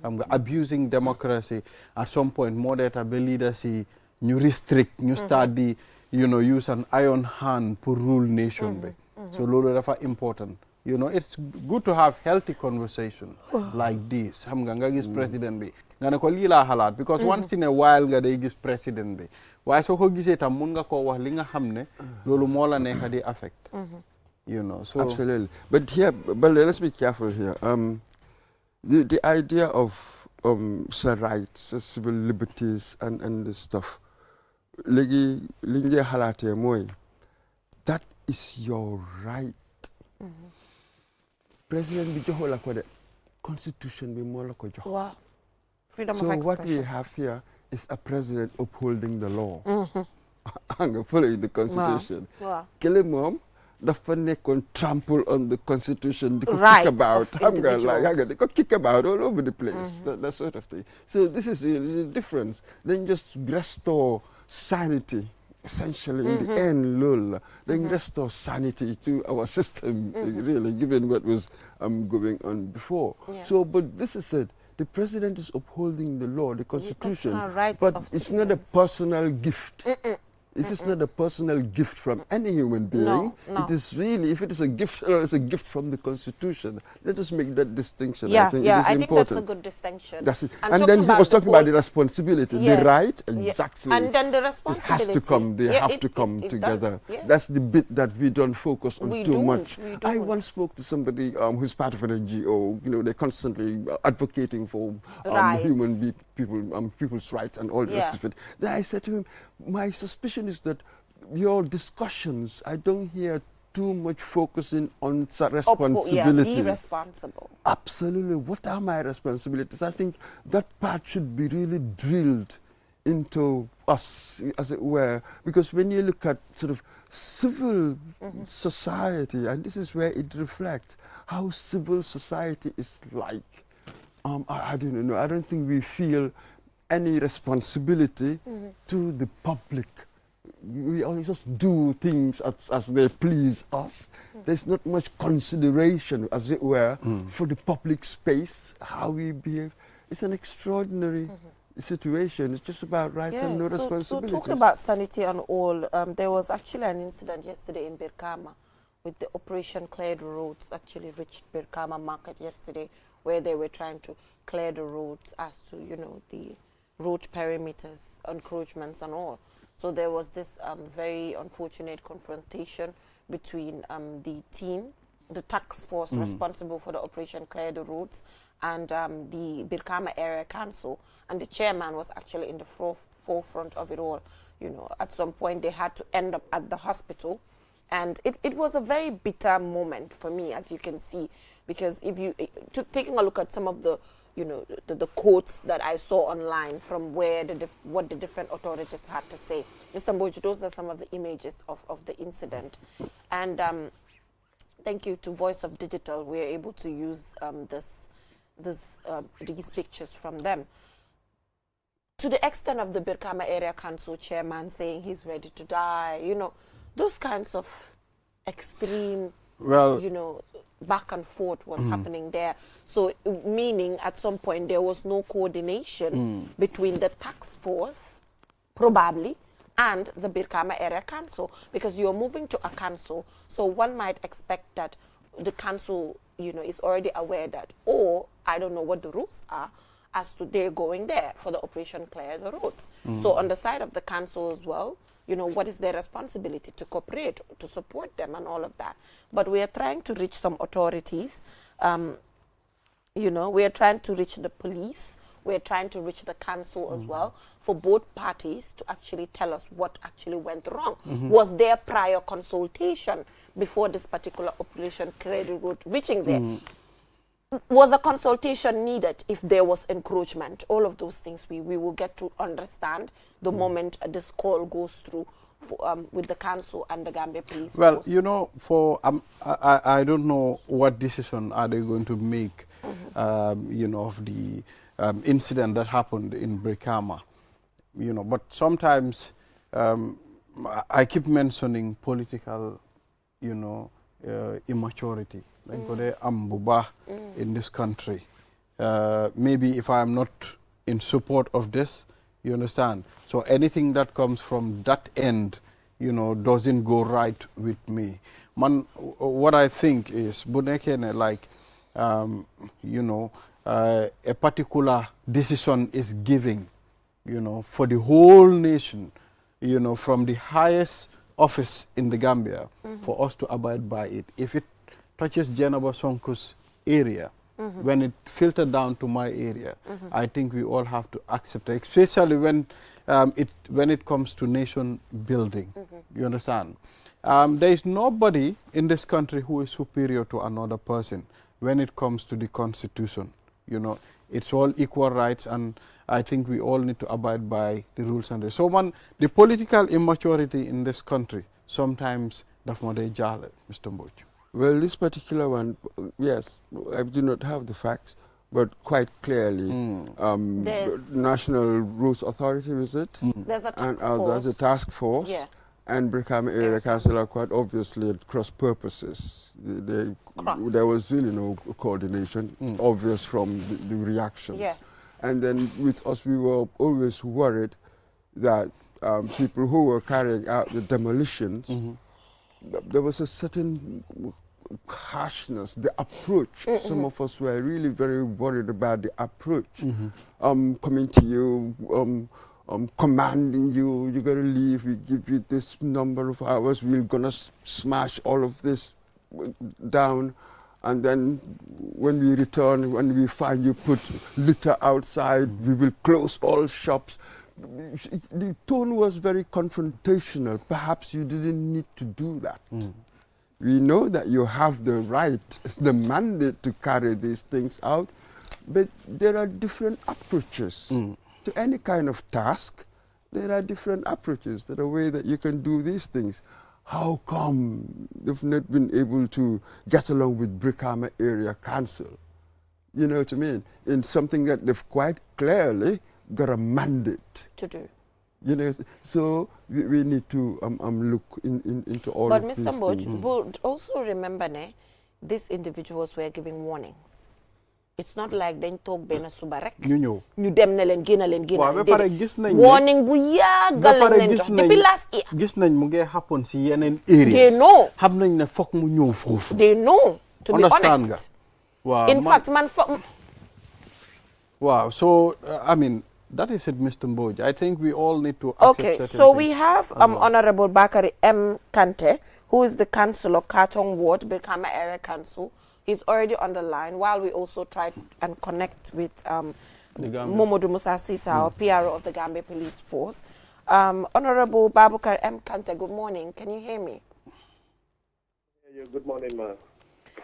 I'm abusing democracy at some point more data be leadership. You restrict, you start the, use an iron hand to rule nation. So lolo dafa important. It's good to have healthy conversation like this. Ham nga gis president bi. Nga ne ko li la halat because once in a while nga day gis president bi. Why so ko gisee tam mun nga ko wax li nga xamne lolu mo la nekk di affect. So absolutely. But let's be careful here. The idea of rights, civil liberties and this stuff. That is your right. President bi joxo la ko de constitution bi mo la ko jox. Wow. Freedom of expression. So what we have here is a president upholding the law. And following the constitution. Wow. Kele mom dafa nekkoon trample on the constitution. They could Rights kick about. of individuals. They could kick about all over the place. That sort of thing. So this is really the difference. Then just restore sanity. Essentially, in the end, Lola, then restore sanity to our system, really, given what was going on before. Yeah. So, but this is it. The president is upholding the law, the constitution, Rights but of it's not a citizens. personal gift. This is not a personal gift from any human being. No. It is really, if it is a gift, it's a gift from the Constitution. Let us make that distinction. Yeah, I think yeah, it is I important. think that's a good distinction. That's it. And And then he was talking about the whole- responsibility, Yeah. the right, Yeah. exactly. And then the It responsibility. has to come. They Yeah, have to come it together. does, yeah. That's the bit that we don't focus on We too don't, much. we I don't. once spoke to somebody who's part of an NGO. You know, they're constantly advocating for Rights. people's rights and all the Yeah. rest of it. Then I said to him, my suspicion is that your discussions, I don't hear too much focusing on responsibilities. Be responsible. Absolutely. What are my responsibilities? I think that part should be really drilled into us, as it were, because when you look at sort of civil society, and this is where it reflects how civil society is like. I don't know. I don't think we feel any responsibility to the public. We always just do things as they please us. There's not much consideration, as it were, for the public space, how we behave. It's an extraordinary situation. It's just about rights and no responsibilities. So talking about sanity and all, there was actually an incident yesterday in Brikama with the Operation Clear the Roads actually reached Brikama Market yesterday, where they were trying to clear the roads as to, you know, the road perimeters, encroachments and all. So there was this very unfortunate confrontation between the team, the task force responsible for the Operation Clear the Roads, and the Brikama Area Council. And the chairman was actually in the forefront of it all. You know, at some point they had to end up at the hospital. And it was a very bitter moment for me, as you can see, because if you, taking a look at some of the, you know, the quotes that I saw online from where what the different authorities had to say. Mr. Mboju, those are some of the images of the incident. And thank you to Voice of Digital, we're able to use these pictures from them. To the extent of the Brikama Area Council chairman saying he's ready to die, you know, those kinds of extreme, you know, back and forth was happening there. So meaning at some point there was no coordination between the task force, probably, and the Brikama Area Council, because you're moving to a council, so one might expect that the council, you know, is already aware that, or I don't know what the rules are as to they're going there for the Operation Clear the Roads. So on the side of the council as well, you know, what is their responsibility to cooperate, to support them and all of that. But we are trying to reach some authorities. You know, we are trying to reach the police. We're trying to reach the council as well, for both parties to actually tell us what actually went wrong. Was there prior consultation before this particular Operation Clear the Road reaching there? Was a consultation needed if there was encroachment? All of those things we will get to understand the moment this call goes through with the council and the Gambia Police Well, Force. you know, for I don't know what decision are they going to make, you know, of the incident that happened in Brikama, you know, but sometimes I keep mentioning political, you know, immaturity. In this country. Maybe if I am not in support of this, you understand? So anything that comes from that end, you know, doesn't go right with me. What I think is, like, you know, a particular decision is given, you know, for the whole nation, you know, from the highest office in the Gambia, for us to abide by it. If it touches Jenaba Sonko's area, when it filtered down to my area, I think we all have to accept it, especially when it comes to nation building. You understand? There is nobody in this country who is superior to another person when it comes to the Constitution. You know, it's all equal rights, and I think we all need to abide by the rules and the political immaturity in this country sometimes daf ma day jaale Mr. Mbodj. Well, this particular one, yes, I do not have the facts, but quite clearly, National Roads Authority, is it? There's a task force. There's a task force. Yeah. And Brikama Area Council are quite obviously at cross purposes. There was really no coordination, obvious from the reactions. Yeah. And then with us, we were always worried that people who were carrying out the demolitions, there was a certain harshness, the approach. Some of us were really very worried about the approach. Coming to you, commanding you, you're going to leave, we give you this number of hours, we're going to smash all of this down. And then when we return, when we find you put litter outside, we will close all shops. The tone was very confrontational. Perhaps you didn't need to do that. We know that you have the right, the mandate to carry these things out, but there are different approaches. To any kind of task, there are different approaches. There are ways that you can do these things. How come they've not been able to get along with Brikama Area Council? You know what I mean? In something that they've quite clearly got a mandate to do. You know, so we need to look into all of these things. But Mr. Mbodj, also remember, these individuals were giving warnings. It's not like dañ toog benn suba rek. ñu dem na leen génn leen. waaw ba pare gis nañ warning bu yàggal lañ leen jox depuis last year. gis nañ mu ngi happen si yeneen areas. they know. xam nañ ne foog mu ñëw foofu. they know. to be understand honest. nga. waaw in fact man wow, so I mean that is it, Mr. Mbodj. I think we all need to accept okay, so we have Honorable Bakari M. Kante, who is the councillor, Katong Ward, Brikama Area Council. He's already on the line, while we also try and connect with Momodu Musa Sisa, PRO of the Gambia Police Force. Honorable Babukar M. Kante, good morning. Can you hear me? Good morning, ma'am.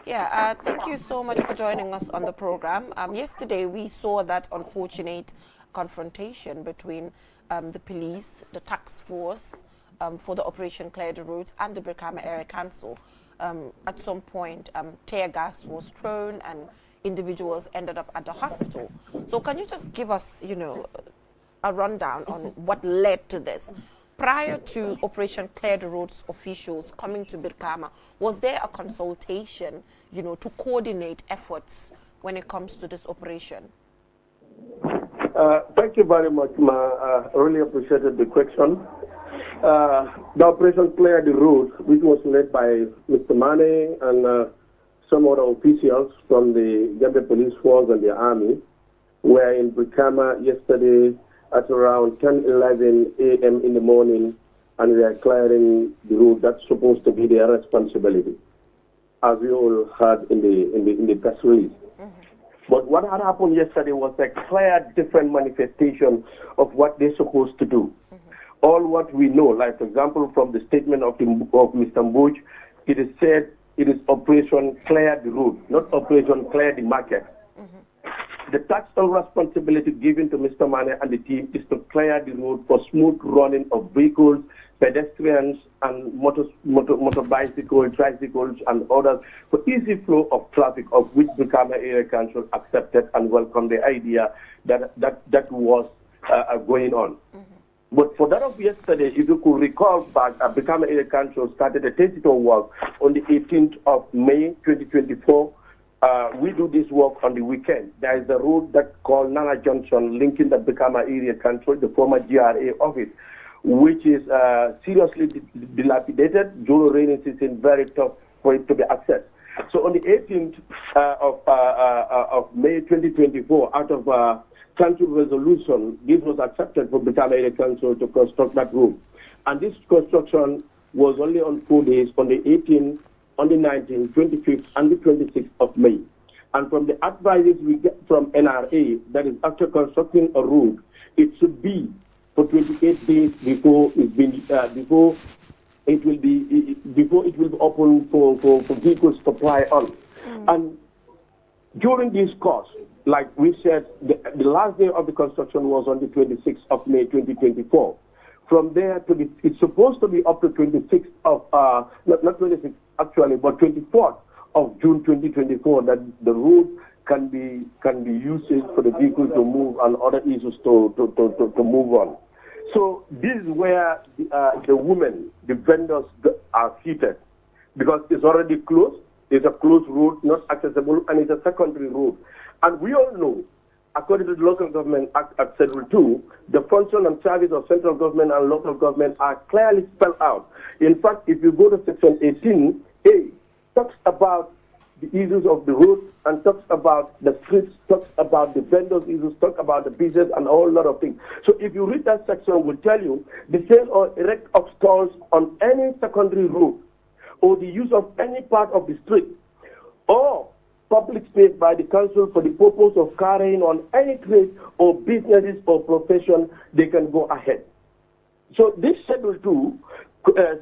Yeah, thank you so much for joining us on the program. Yesterday, we saw that unfortunate confrontation between the police, the task force for the Operation Clear the Roads, and the Brikama Area Council. At some point, tear gas was thrown and individuals ended up at the hospital. So can you just give us, you know, a rundown on what led to this? Prior to Operation Clear the Roads officials coming to Brikama, was there a consultation, you know, to coordinate efforts when it comes to this operation? Thank you very much, Ma. I really appreciated the question. The Operation Clear the Road, which was led by Mr. Mane and some other officials from the Gambia Police Force and the Army, were in Brikama yesterday at around 10:11 a.m. in the morning, and we are clearing the road. That's supposed to be their responsibility, as we all heard in the press release. But what had happened yesterday was a clear, different manifestation of what they're supposed to do. All what we know, like for example, from the statement of Mr. Mbodj, it is said it is Operation Clear the Road, not Operation Clear the Market. The task and responsibility given to Mr. Mane and the team is to clear the road for smooth running of vehicles, pedestrians, and motorbicycles, tricycles, and others for easy flow of traffic, of which Brikama Area Council accepted and welcomed the idea that was going on. But for that of yesterday, if you could recall back, Brikama Area Council started a tentative work on the 18th of May 2024. We do this work on the weekend. There is a road that called Nana Junction linking the Brikama Area Council, the former GRA office, which is seriously dilapidated. During rainy season, very tough for it to be accessed. So on the 18th of May 2024, out of council resolution, this was accepted for Brikama Area Council to construct that road. And this construction was only on 4 days, on the 18th, on the 19th, 25th, and the 26th of May. And from the advices we get from NRA, that is after constructing a road, it should be for 28 days before it will be open for vehicles to fly on. And during this course, like we said, the last day of the construction was on the 26th of May 2024. From there to it's supposed to be up to 26th of, not 26th actually, but 24th of June 2024 that the road can be used for the vehicle to move and other issues to move on. So this is where the women, the vendors are seated because it's already closed. It's a closed road, not accessible, and it's a secondary road. And we all know, according to the Local Government Act at Schedule 2, the function and service of central government and local government are clearly spelled out. In fact, if you go to Section 18A, talks about the issues of the road and talks about the streets, talks about the vendors' issues, talks about the business and a whole lot of things. So if you read that section, will tell you the sale or erect of stalls on any secondary road or the use of any part of the street or public space by the council for the purpose of carrying on any trade or businesses or profession, they can go ahead. So this Schedule 2,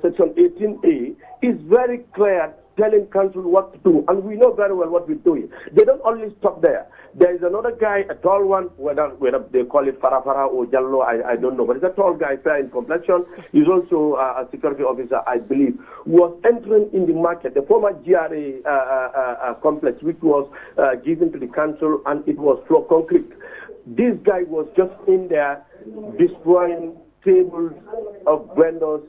Section 18A, is very clear, telling council what to do, and we know very well what we're doing. They don't only stop there. There is another guy, a tall one, whether they call it Farafara or Jallo, I don't know, but it's a tall guy, fair in complexion. He's also a security officer, I believe, who was entering in the market, the former GRA complex, which was given to the council, and it was floor concrete. This guy was just in there destroying tables of vendors,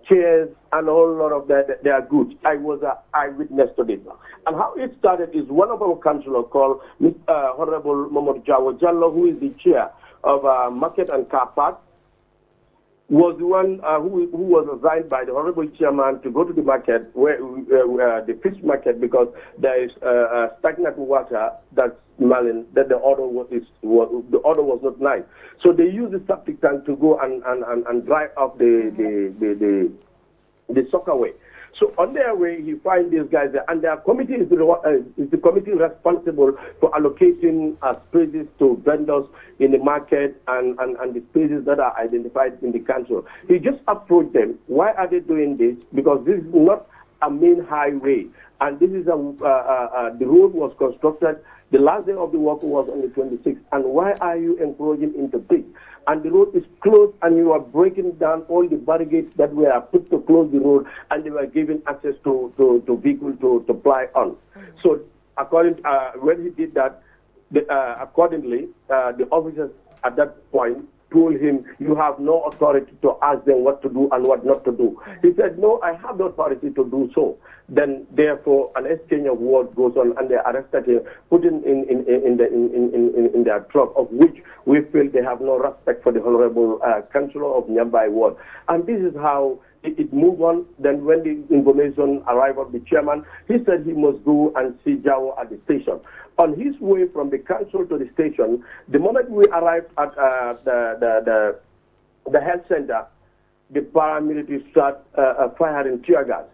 chairs, and a whole lot of their goods. I was an eyewitness to this. And how it started is one of our councillors called Honorable Momod Jawo Jallo, who is the chair of Market and Car Park, was the one who was assigned by the Honorable Chairman to go to the market, where the fish market, because there is stagnant water that's smelling, that the order was not nice. So they used the septic tank to go and dry up the soccerway. So on their way, he finds these guys there, and their committee is the committee responsible for allocating spaces to vendors in the market and the spaces that are identified in the council. He just approached them. Why are they doing this? Because this is not a main highway, and this is the road was constructed. The last day of the work was on the 26th, and why are you encouraging into this? And the road is closed, and you are breaking down all the barricades that were put to close the road, and they were giving access to vehicles to ply on. So, according when he did that, accordingly, the officers at that point told him, you have no authority to ask them what to do and what not to do. He said, no, I have the authority to do so. Then, therefore, an exchange of words goes on, and they arrested him, put him in their truck, of which we feel they have no respect for the Honorable Councillor of nearby ward. And this is how it moved on. Then when the information arrived of the chairman, he said he must go and see Jawo at the station. On his way from the council to the station, the moment we arrived at the health center, the paramilitary started firing tear gas.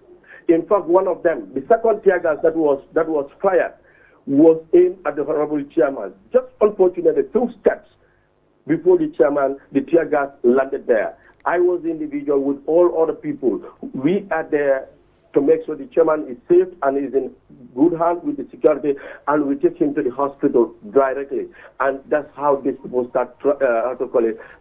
In fact, one of them, the second tear gas that was fired, was aimed at the Honorable Chairman. Just unfortunately, 2 steps before the chairman, the tear gas landed there. I was the individual with all other people. We are there to make sure the chairman is safe and is in good hands with the security, and we take him to the hospital directly. And that's how these people start,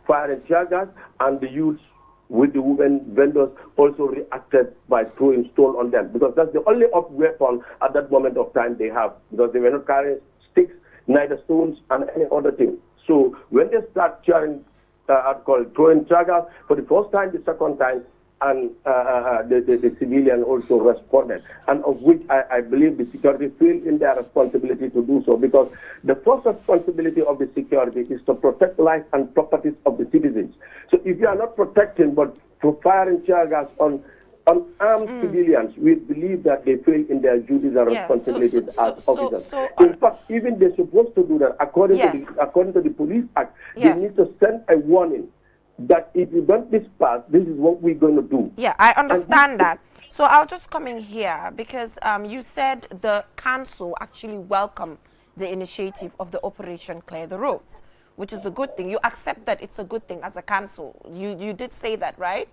firing tear gas, and the youths with the women vendors also reacted by throwing stone on them, because that's the only weapon at that moment of time they have, because they were not carrying sticks, neither stones, and any other thing. So when they start throwing tear gas for the first time, the second time, and the civilian also responded, and of which I believe the security feel in their responsibility to do so, because the first responsibility of the security is to protect life and properties of the citizens. So if you are not protecting but for firing tear gas on armed civilians, we believe that they fail in their duties and responsibilities as officers. In fact, even they're supposed to do that according to the Police Act. They need to send a warning that if you don't disperse, this is what we're going to do. Yeah, I understand that. So I'll just come in here because you said the council actually welcomed the initiative of the Operation Clear the Roads, which is a good thing. You accept that it's a good thing as a council. You did say that, right?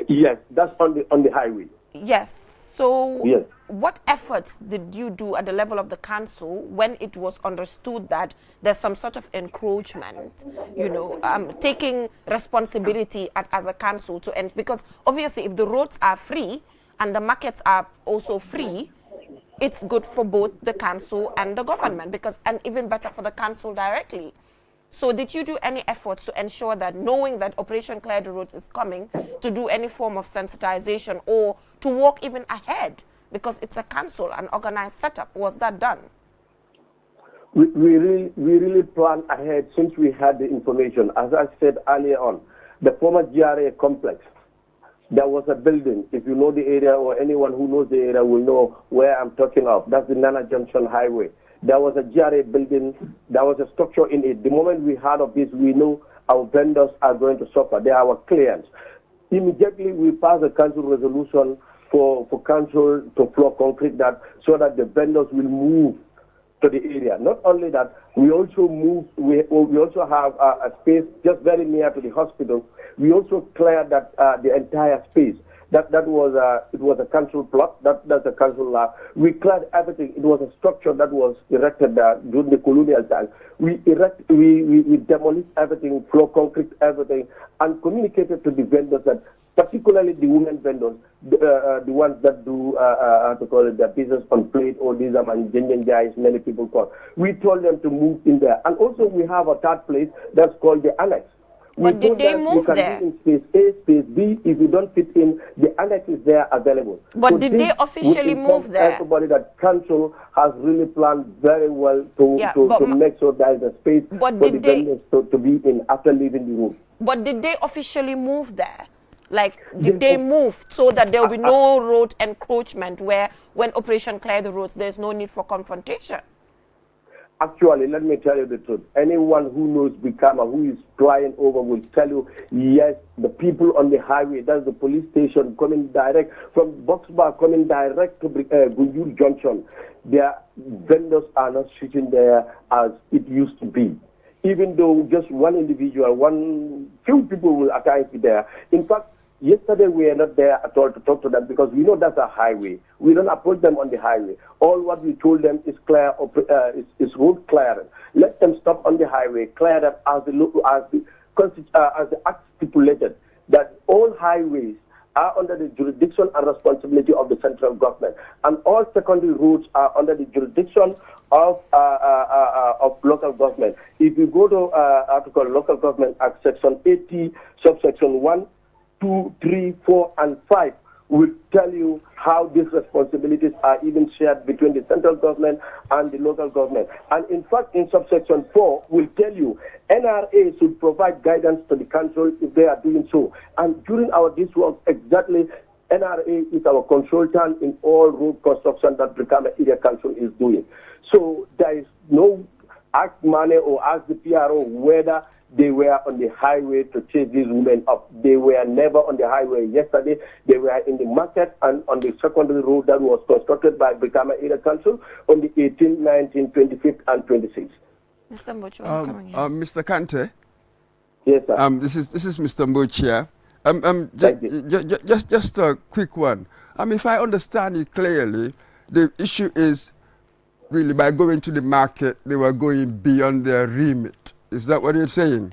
Yes, that's on the highway. Yes. So yes. what efforts did you do at the level of the council when it was understood that there's some sort of encroachment, you know, taking responsibility as a council to end? Because obviously if the roads are free and the markets are also free, it's good for both the council and the government, because, and even better for the council directly. So did you do any efforts to ensure that, knowing that Operation Clear the Roads is coming, to do any form of sensitization or to walk even ahead? Because it's a council, an organized setup. Was that done? We really planned ahead since we had the information. As I said earlier on, the former GRA complex, there was a building. If you know the area, or anyone who knows the area will know where I'm talking of. That's the Nana Junction Highway. There was a GRA building. There was a structure in it. The moment we heard of this, we know our vendors are going to suffer. They are our clients. Immediately, we passed a council resolution for council to floor concrete that, so that the vendors will move to the area. Not only that, we also move. We also have a space just very near to the hospital. We also cleared that the entire space. That was it was a council plot. That's a council lab. We cleared everything. It was a structure that was erected during the colonial time. We demolished everything, floor concrete everything, and communicated to the vendors that, particularly the women vendors, the ones that do how to call it, their business on plate or these and Jinjai, many people call. We told them to move in there, and also we have a third place that's called the annex. But did they move there? In space A, space B. If you don't fit in, the annex is there available. But so did they officially move there? Everybody, that council has really planned very well to make sure there is a space for the vendors to be in after leaving the room. But did they officially move there? Like, did they move so that there will be no road encroachment, where when Operation Clear the Roads, there's no need for confrontation? Actually, let me tell you the truth. Anyone who knows Brikama, who is flying over, will tell you, yes, the people on the highway, that's the police station coming direct from Boxbar, coming direct to Gunjur Junction. Their vendors are not sitting there as it used to be. Even though just one individual, few people will at times be there. In fact, yesterday we are not there at all to talk to them, because we know that's a highway. We don't approach them on the highway. All what we told them is clear, is road clearance. Let them stop on the highway, clear them as the act stipulated, that all highways are under the jurisdiction and responsibility of the central government, and all secondary roads are under the jurisdiction of local government. If you go to Article Local Government Act, Section 80, subsection 1, 2, 3, 4, and 5 will tell you how these responsibilities are even shared between the central government and the local government. And in fact, in subsection 4 will tell you NRA should provide guidance to the council if they are doing so. And during this work, exactly, NRA is our consultant in all road construction that Brikama Area Council is doing. So there is no ask money or ask the PRO whether they were on the highway to chase these women up. They were never on the highway yesterday. They were in the market and on the secondary road that was constructed by Brikama Area Council on the 18th, 19th, 25th, and 26th. Mr. Mbocho, coming in. Mr. Kante. Yes, sir. This is Mr. Mbocho. Just a quick one. If I understand it clearly, the issue is really by going to the market, they were going beyond their remit. Is that what you're saying?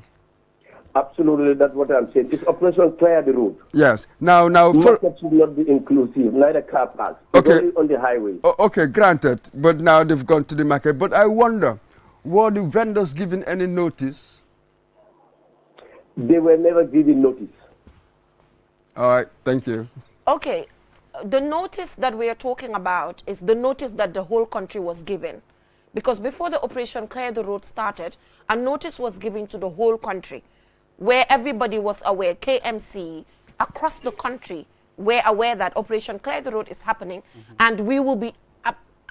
Absolutely, that's what I'm saying. It's Operation Clear the Road. Yes. Now, market should not be inclusive, neither car parks. Okay. Only on the highway. Okay, granted. But now they've gone to the market. But I wonder, were the vendors given any notice? They were never given notice. All right, thank you. Okay, the notice that we are talking about is the notice that the whole country was given. Because before the Operation Clear the Road started, a notice was given to the whole country, where everybody was aware, KMC, across the country, were aware that Operation Clear the Road is happening, and we will be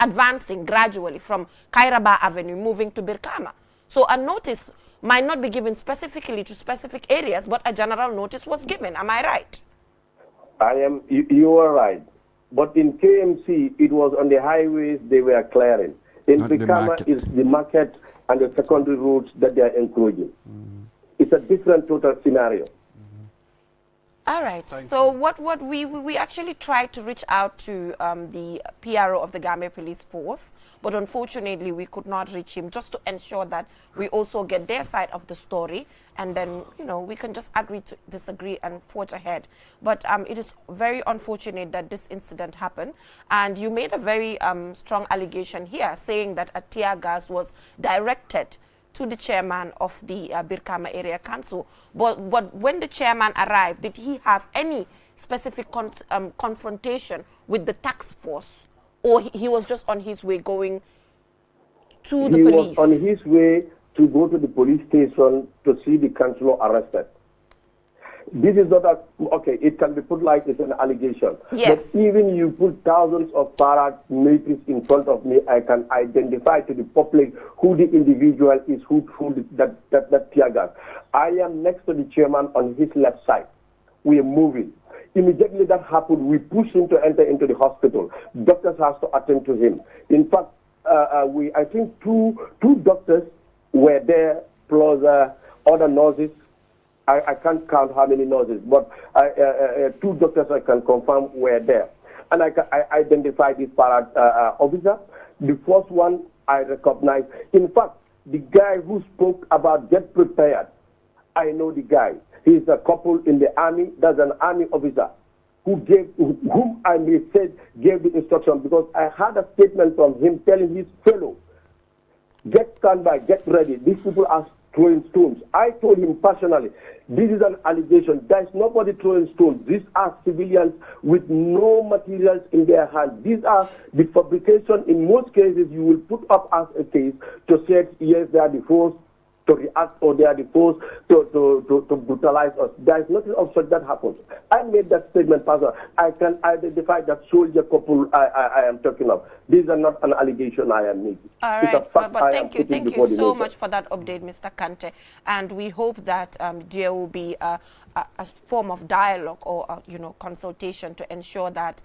advancing gradually from Kairaba Avenue, moving to Brikama. So a notice might not be given specifically to specific areas, but a general notice was given. Am I right? You are right. But in KMC, it was on the highways they were clearing. In Brikama, it's the market and the secondary roads that they are encouraging. It's a different total scenario. All right. So what we actually tried to reach out to the PRO of the Gambia Police Force, but unfortunately we could not reach him, just to ensure that we also get their side of the story, and then we can just agree to disagree and forge ahead. But it is very unfortunate that this incident happened, and you made a very strong allegation here, saying that a tear gas was directed to the chairman of the Brikama Area Council. But when the chairman arrived, did he have any specific confrontation with the task force, or he was just on his way going to the police? He was on his way to go to the police station to see the councillor arrested. This is not okay, it can be put like it's an allegation. Yes. But even you put thousands of paramilitaries in front of me, I can identify to the public who the individual is, who that tear gas. I am next to the chairman on his left side. We are moving. Immediately that happened, we pushed him to enter into the hospital. Doctors have to attend to him. In fact, I think two doctors were there, plus other nurses. I can't count how many nurses, but two doctors I can confirm were there. And I identified this officer. The first one I recognized. In fact, the guy who spoke about get prepared, I know the guy. He's a couple in the army. That's an army officer whom I may say gave the instruction, because I had a statement from him telling his fellow, get standby, get ready. These people are throwing stones. I told him personally, this is an allegation. There is nobody throwing stones. These are civilians with no materials in their hands. These are the fabrication. In most cases, you will put up as a case to say, yes, they are the force to react, or they are the force to brutalize us. There is nothing of such that happens. I made that statement, Pastor. I can identify that soldier couple I am talking of. These are not an allegation I am making. All right, but thank you so much for that update, Mr. Kante. And we hope that there will be a form of dialogue or consultation to ensure that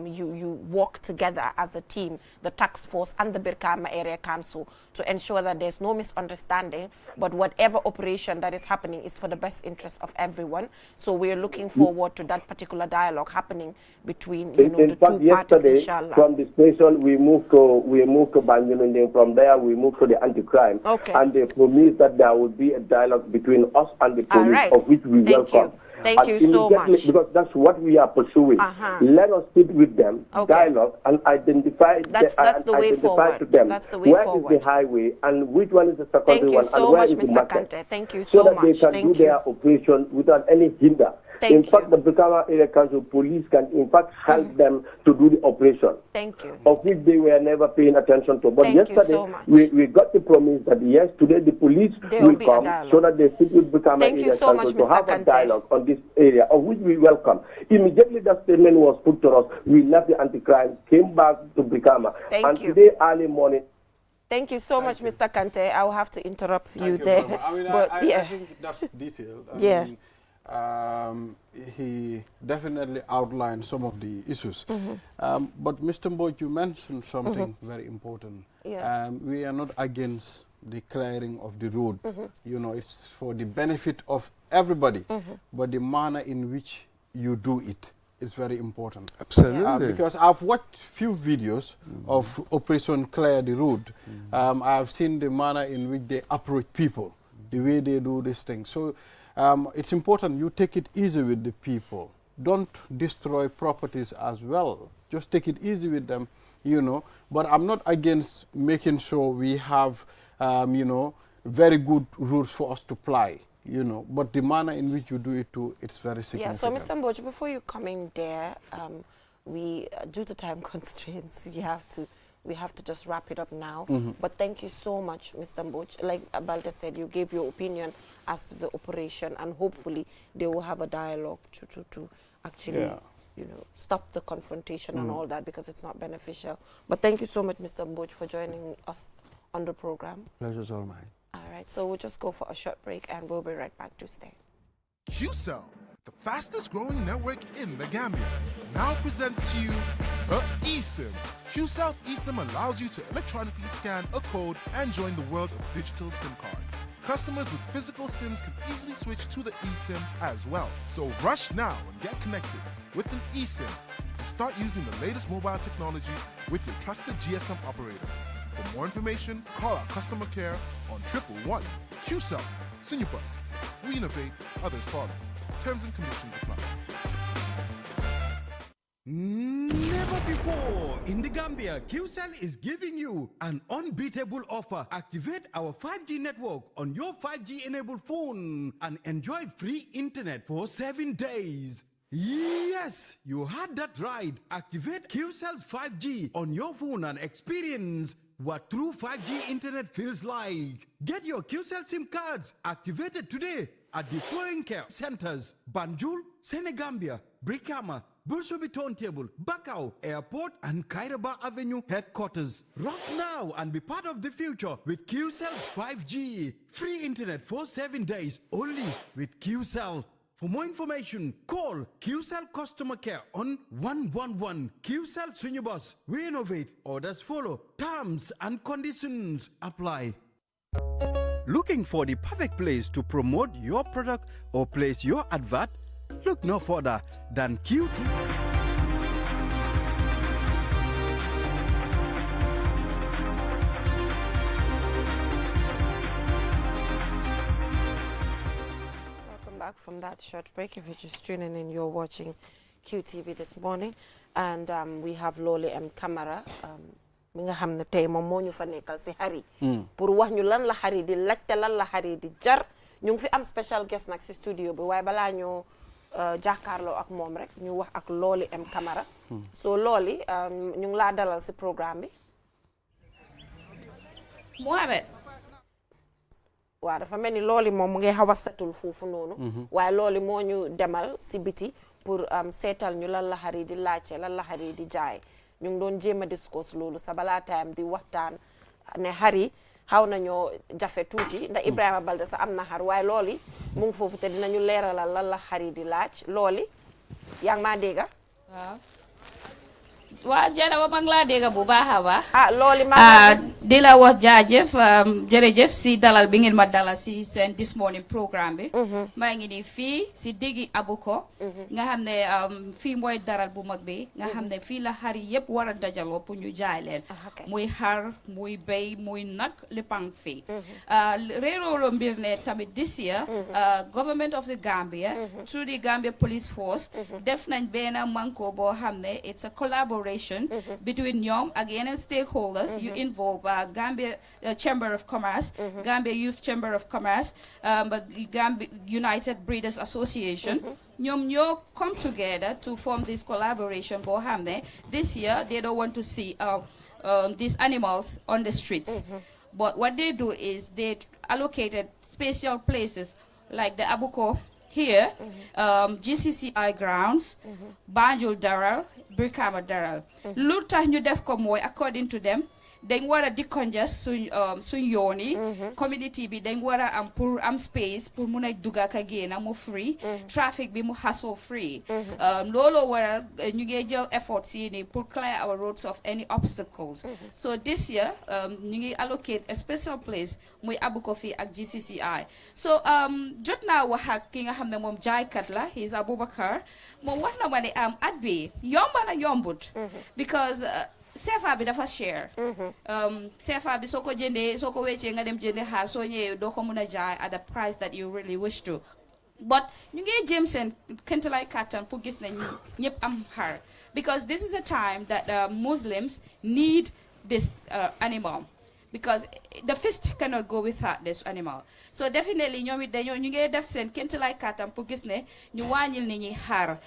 you work together as a team, the task force and the Brikama Area Council, to ensure that there's no misunderstanding, but whatever operation that is happening is for the best interest of everyone. So we're looking forward to that particular dialogue happening between the two parties, inshallah. From the station, we moved to Banjul, and then from there we moved to the anti-crime. Okay. And they promised that there would be a dialogue between us and the police, right, of which we welcome. Thank you so much. Because that's what we are pursuing. Let us sit with them, dialogue, and identify that's the way forward. To them that's the way where forward. is the highway and which one is the secondary one, so and where much, is the Mr. market. Kante. Thank you so so that much. they can do their operation without any hinder. In fact, the Brikama Area Council police can, in fact, help them to do the operation. Thank you. Of which they were never paying attention to. But Thank yesterday, you so much. we got the promise that, yes, today the police will come so that they sit with Brikama Area Council to have a dialogue on this area, of which we welcome. Immediately that statement was put to us, we left the anti-crime, came back to Brikama. And today, early morning, thank you so much, Mr. Kante. I will have to interrupt you there. I mean, but I think that's detailed. I mean, he definitely outlined some of the issues. But Mr. Mboj, you mentioned something very important. We are not against the clearing of the road. It's for the benefit of everybody. But the manner in which you do it is very important. Absolutely. Because I've watched few videos of Operation Clear the Road. I've seen the manner in which they approach people, the way they do this thing. So it's important you take it easy with the people. Don't destroy properties as well. Just take it easy with them, But I'm not against making sure we have, very good rules for us to apply, But the manner in which you do it too, it's very significant. So, Mr. Mboj, before you come in there, due to time constraints, we have to just wrap it up now. But thank you so much, Mr. Mboj. Like Balde said, you gave your opinion as to the operation, and hopefully they will have a dialogue to actually, stop the confrontation and all that, because it's not beneficial. But thank you so much, Mr. Mboj, for joining us on the program. Pleasure's all mine. All right, so we'll just go for a short break, and we'll be right back to stay. QCell, the fastest growing network in the Gambia, now presents to you the eSIM. QCell's eSIM allows you to electronically scan a code and join the world of digital SIM cards. Customers with physical SIMs can easily switch to the eSIM as well. So rush now and get connected with an eSIM and start using the latest mobile technology with your trusted GSM operator. For more information, call our customer care on 111. QCell, Sinupus. We innovate, others follow. Terms and conditions apply. Never before in the Gambia, QCell is giving you an unbeatable offer. Activate our 5G network on your 5G enabled phone and enjoy free internet for 7 days. Yes, you heard that right. Activate QCell's 5G on your phone and experience what true 5G internet feels like. Get your QCell SIM cards activated today at the following care centers: Banjul, Senegambia, Brikama, Bursubi Turntable, Bakau Airport, and Kairaba Avenue headquarters. Rush now and be part of the future with QCell's 5G. Free internet for 7 days only with QCell. For more information, call QCell Customer Care on 111. QCell Sunubus. We innovate. Orders follow. Terms and conditions apply. Looking for the perfect place to promote your product or place your advert? Look no further than Q2. Back from that short break. If you're just tuning in, you're watching QTV this morning, and we have Loli M Camara. Mi nga xam ne tey moom moo ñu fa nekkal si xari pour wax ñu lan la xari di laajte lan la xari di jar. ñu ngi fi am special guest nag si studio bi, waaye balaa ñoo jàkkaarloo ak moom rek ñu wax ak Loli M Camara. So Loli ñu ngi laa dalal si programme bi. Mohamed. waaw dafa mel ni Loli moom mu ngi xaw a setul foofu noonu. waaye Loli moo ñu demal si biti pour seetal ñu lan la xari di laajte lan la xari di jaay. ñu ngi doon jéem a discuss loolu sa balaa time di waxtaan ne xari xaw nañoo jafe tuuti ndax Ibrahima Balde sa am na xar waaye Loli mu ngi foofu te dinañu leeralal lan la xari di laaj. Loli yaa ngi maa dégga? waa Jenaba maa ngi laa dégg bu baax a baax. Loli maa di la wax jaajëf jërëjëf si dalal bi ngeen ma dalal si seen this morning programme bi. maa ngi nii fii si diggi Abuko. nga xam ne fii mooy daral bu mag bi. nga xam ne fii la xar yëpp war a dajaloo pour ñu jaay leen. muy xar muy béy muy nag léppang fii. réeroolo mbir ne tamit this year government of the Gambia through the Gambia Police Force def nañ benn manko boo xam ne it's a collaboration between ñoom ak yeneen stakeholders you involve Gambia Chamber of Commerce, Gambia Youth Chamber of Commerce, Gambia United Breeders Association. ñoom ñoo come together to form this collaboration boo xam ne this year they don't want to see these animals on the streets. But what they do is they allocated special places like the Abuko here, GCCI grounds, Banjul Daral, Brikama Daral. Lu tax ñu def ko mooy according to them dañ war a decongest suñ yoon yi community bi dañ war a am pour am space pour mun a dugg ak a génn mu free traffic bi mu hassle free looloo waral ñu ngi jël efforts yi ni pour clear our roads of any obstacles. So this year ñu ngi allocate a special place muy Abuko fii ak GCCI. So jot naa wax ak ki nga xam ne moom jaaykat la he's Aboubacar moom wax na ma ne at bi yomba na yombut because CFA bi dafa share. CFA bi soo ko jëndee soo ko weccee nga dem jëndee xaar soo ñëwee doo ko mun a jaay at the price that you really wish to. But ñu ngi jéem seen kentalaay kàttan pour gis ne ñëpp am xar because this is a time that Muslims need this animal. Because the feast cannot go without this animal. So definitely ñoom it dañoo ñu ngi def seen kentalaay kàttan pour gis ne ñu wàññil nit ñi xar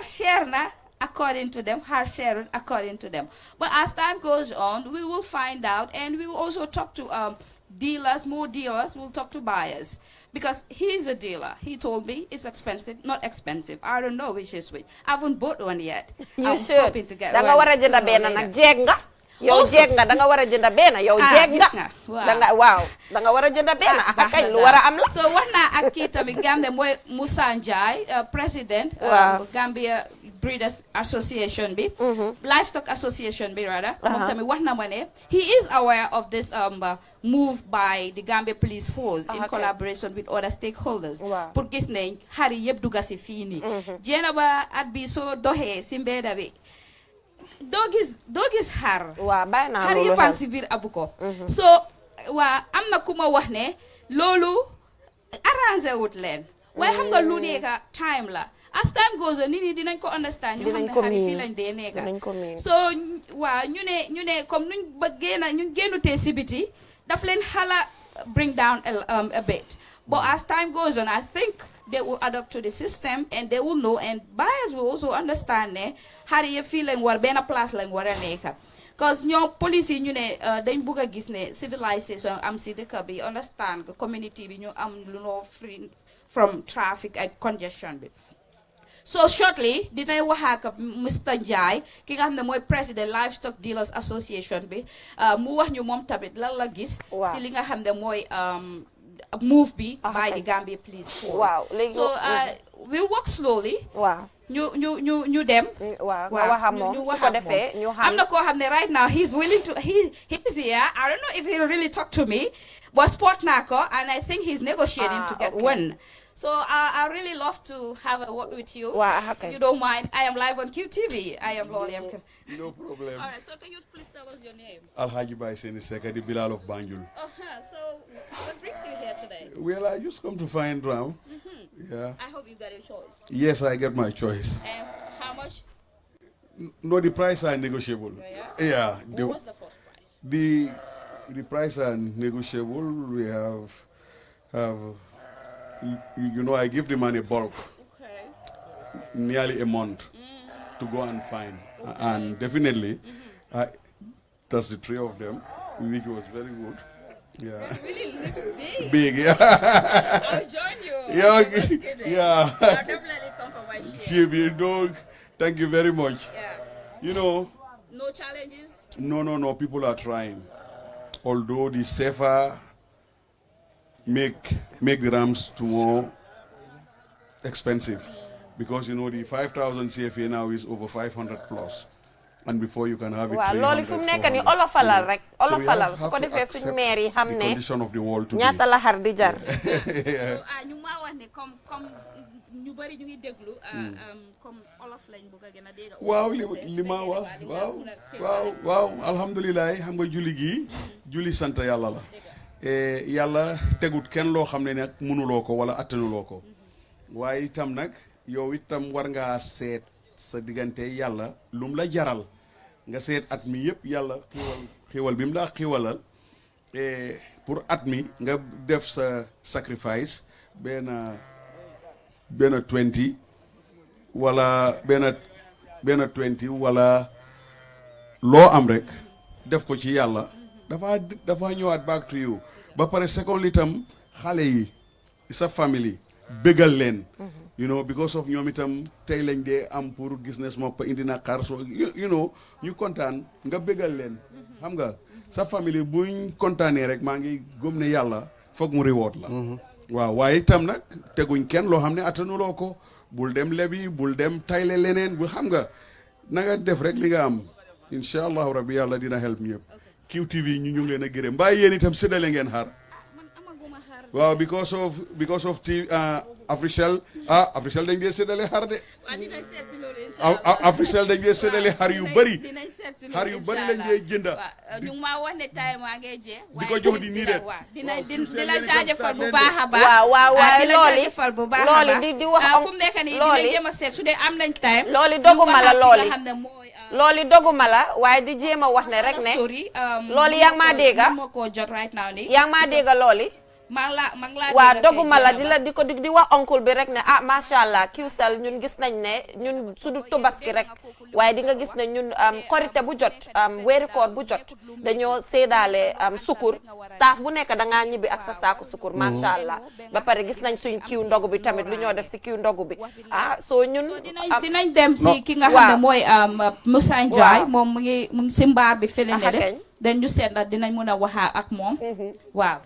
share na according to them, her sharing according to them. But as time goes on, we will find out, and we will also talk to dealers, more dealers, we'll talk to buyers. Because he's a dealer. He told me it's expensive, not expensive. I don't know which is which. I haven't bought one yet. You should. Hoping to get one sooner or later. Yow jeeg nga da nga war a jënd benn yow jeeg nga da nga waaw da nga war a jënd benn ak kay lu war a am la. So wax naa ak kii tamit nga xam ne mooy Moussa Njie président Gambia Breeders Association bi Livestock Association bi rather moom tamit wax na ma ne he is aware of this move by the Gambia Police Force in collaboration with other stakeholders pour gis ne xar yi yëpp dugga si fii nii jéena ba at bi soo doxee si mbedda bi doo gis xar xar yëpp a ngi si biir Abuko so waa am na ku ma wax ne loolu arrangé wut leen waaye xam nga lu nekk time la as time goes on nit ñi dinañ ko understand ñu xam ne xar yi fii lañ dee nekka so waa ñu ne comme nuñ ba ñu génnutee si biti daf leen xala bring down a bit but as time goes on I think they will adapt to the system and they will know and buyers will also understand ne xar yi fii lañ war benn place lañ war a nekka because ñoom police yi ñu ne dañ bugg a gis ne civilization am si dëkk bi understand community bi ñu am lu noo free from traffic ak congestion bi so shortly dinay wax ak Mr Njie ki nga xam ne mooy président Livestock Dealers Association bi mu wax ñu moom tamit lan la gis si li nga xam ne mooy move bi by the Gambia Police Force so we'll work slowly ñu dem ñu wax ak moom am na koo xam ne right now he's here I don't know if he'll really talk to me but sport naa ko and I think he's negotiating to get one so I really love to have a word with you if you don't mind. I am live on QTV. I am Lolly. No problem. All right, so can you please tell us your name? Alhaji Bai Seni Seka, the Bilal of Banjul. So what brings you here today? Well, I just come to find Ram. Yeah. I hope you got a choice. Yes, I get my choice. And how much? No, the price are negotiable. Yeah. What's the first price? The price are negotiable. We have I give the money bulk. Nearly a month to go and find. And definitely, that's the three of them, which was very good. Yeah. It really looks big. Big, yeah. I'll join you. Yeah. I'll definitely come for my share. Thank you very much. Yeah. No challenges? No. People are trying. Although the safer make the rams to more expensive. Because the 5,000 CFA now is over 500 plus. And before you can have it 300, loolu fu mu nekk ni olofalal rek olofalal su ko defee suñu maire yi xam ne ñaata la xar di jar so ñu ma wax ne comme ñu bari ñu ngi déglu comme olof lañ bëgg a gën a dégg waaw li ma wax waaw alhamdulilah xam nga julli sant yàlla la yàlla tegut kenn loo xam ne nag mënuloo ko wala attanuloo ko waaye itam nag yow itam war ngaa seet sa diggante yàlla lum la jaral nga seet at mi yëpp yàlla xiiwal bi mu la xiiwalal pour at mi nga def sa sacrifice benn 20 wala benn 20 wala loo am rek def ko ci yàlla dafa ñëwaat back to you ba pare second itam xale yi sa famille bégal leen because of ñoom itam tey lañ dee am pour gis ne suma pa indi na xar so ñu kontaan nga bégal leen xam nga sa famille buñ kontaanee rek maa ngi gëm ne yàlla foog mu reward la waaw waaye itam nag teguñ kenn loo xam ne attanuloo ko bul dem lebi bul dem tayle leneen bu xam nga na nga def rek li nga am incha allahu rabbi yàlla dina help ñëpp QTV ñu ngi leen a gërëm mbaa yéen itam séddale ngeen xar waaw because of Africell dañ dee séddale xar de Africell dañ dee séddale xar yu bëri lañ dee jënda ñu ngi maa wax ne time waa ngay jee di ko jox di nii de di la jaajëfal bu baax a baax waaw looli di wax fu mu nekk nii dina jéem a seet su dee am nañ time looli doguma la looli doguma la waaye di jéem a wax ne rek ne looli yaa ngi maa dégga yaa ngi maa dégga looli waaw doguma la di wax oncle bi rek ne macha allah Qcell ñun gis nañ ne ñun sudu tobaski rek waaye di nga gis ne ñun korite bu jot weeri koor bu jot dañoo séedaale sukur staff bu nekk da ngaa ñibbi ak sa saaku sukur macha allah ba pare gis nañ suñ kiw ndogu bi tamit lu ñoo def si kiw ndogu bi soo ñun dinañ dem si ki nga xam ne mooy Moussa Ndiaye moom mu ngi si mbaar bi fële ne de dañ ñu seet ndax dinañ mën a waxa ak moom waaw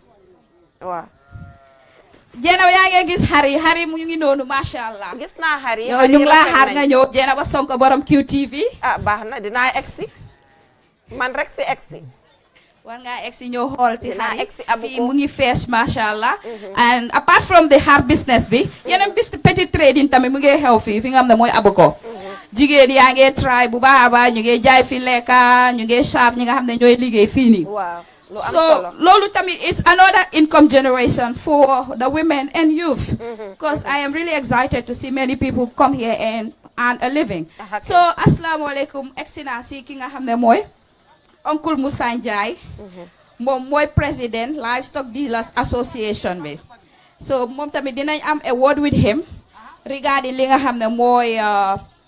Jeena yaa ngi gis xari mu ñu ngi noonu macha allah. gis naa xar yi yow ñu ngi laa xaar nga ñëw Jeena ba Sonko borom QTV. baax na dinaa egsi man rek si egsi. war ngaa egsi ñëw xool ci xar yi egsi abu fii mu ngi fees macha allah. and apart from the xar business bi yeneen petit trading tamit mu ngi xew fii fi nga xam ne mooy Abuko. jigéen yaa ngi try bu baax a baax ñu ngi jaay fi lekka ñu ngi chef ñi nga xam ne ñooy liggéey fii nii. waaw. So, Lolu Tamit, it's another income generation for the women and youth. Because I am really excited to see many people come here and earn a living. So, Assalamu alaikum, Excellency King Ahamne Moy, Uncle Musa Njai, Moy President, Livestock Dealers Association. So, Mom Tamit, I am a word with him regarding Linga Hamne Moy,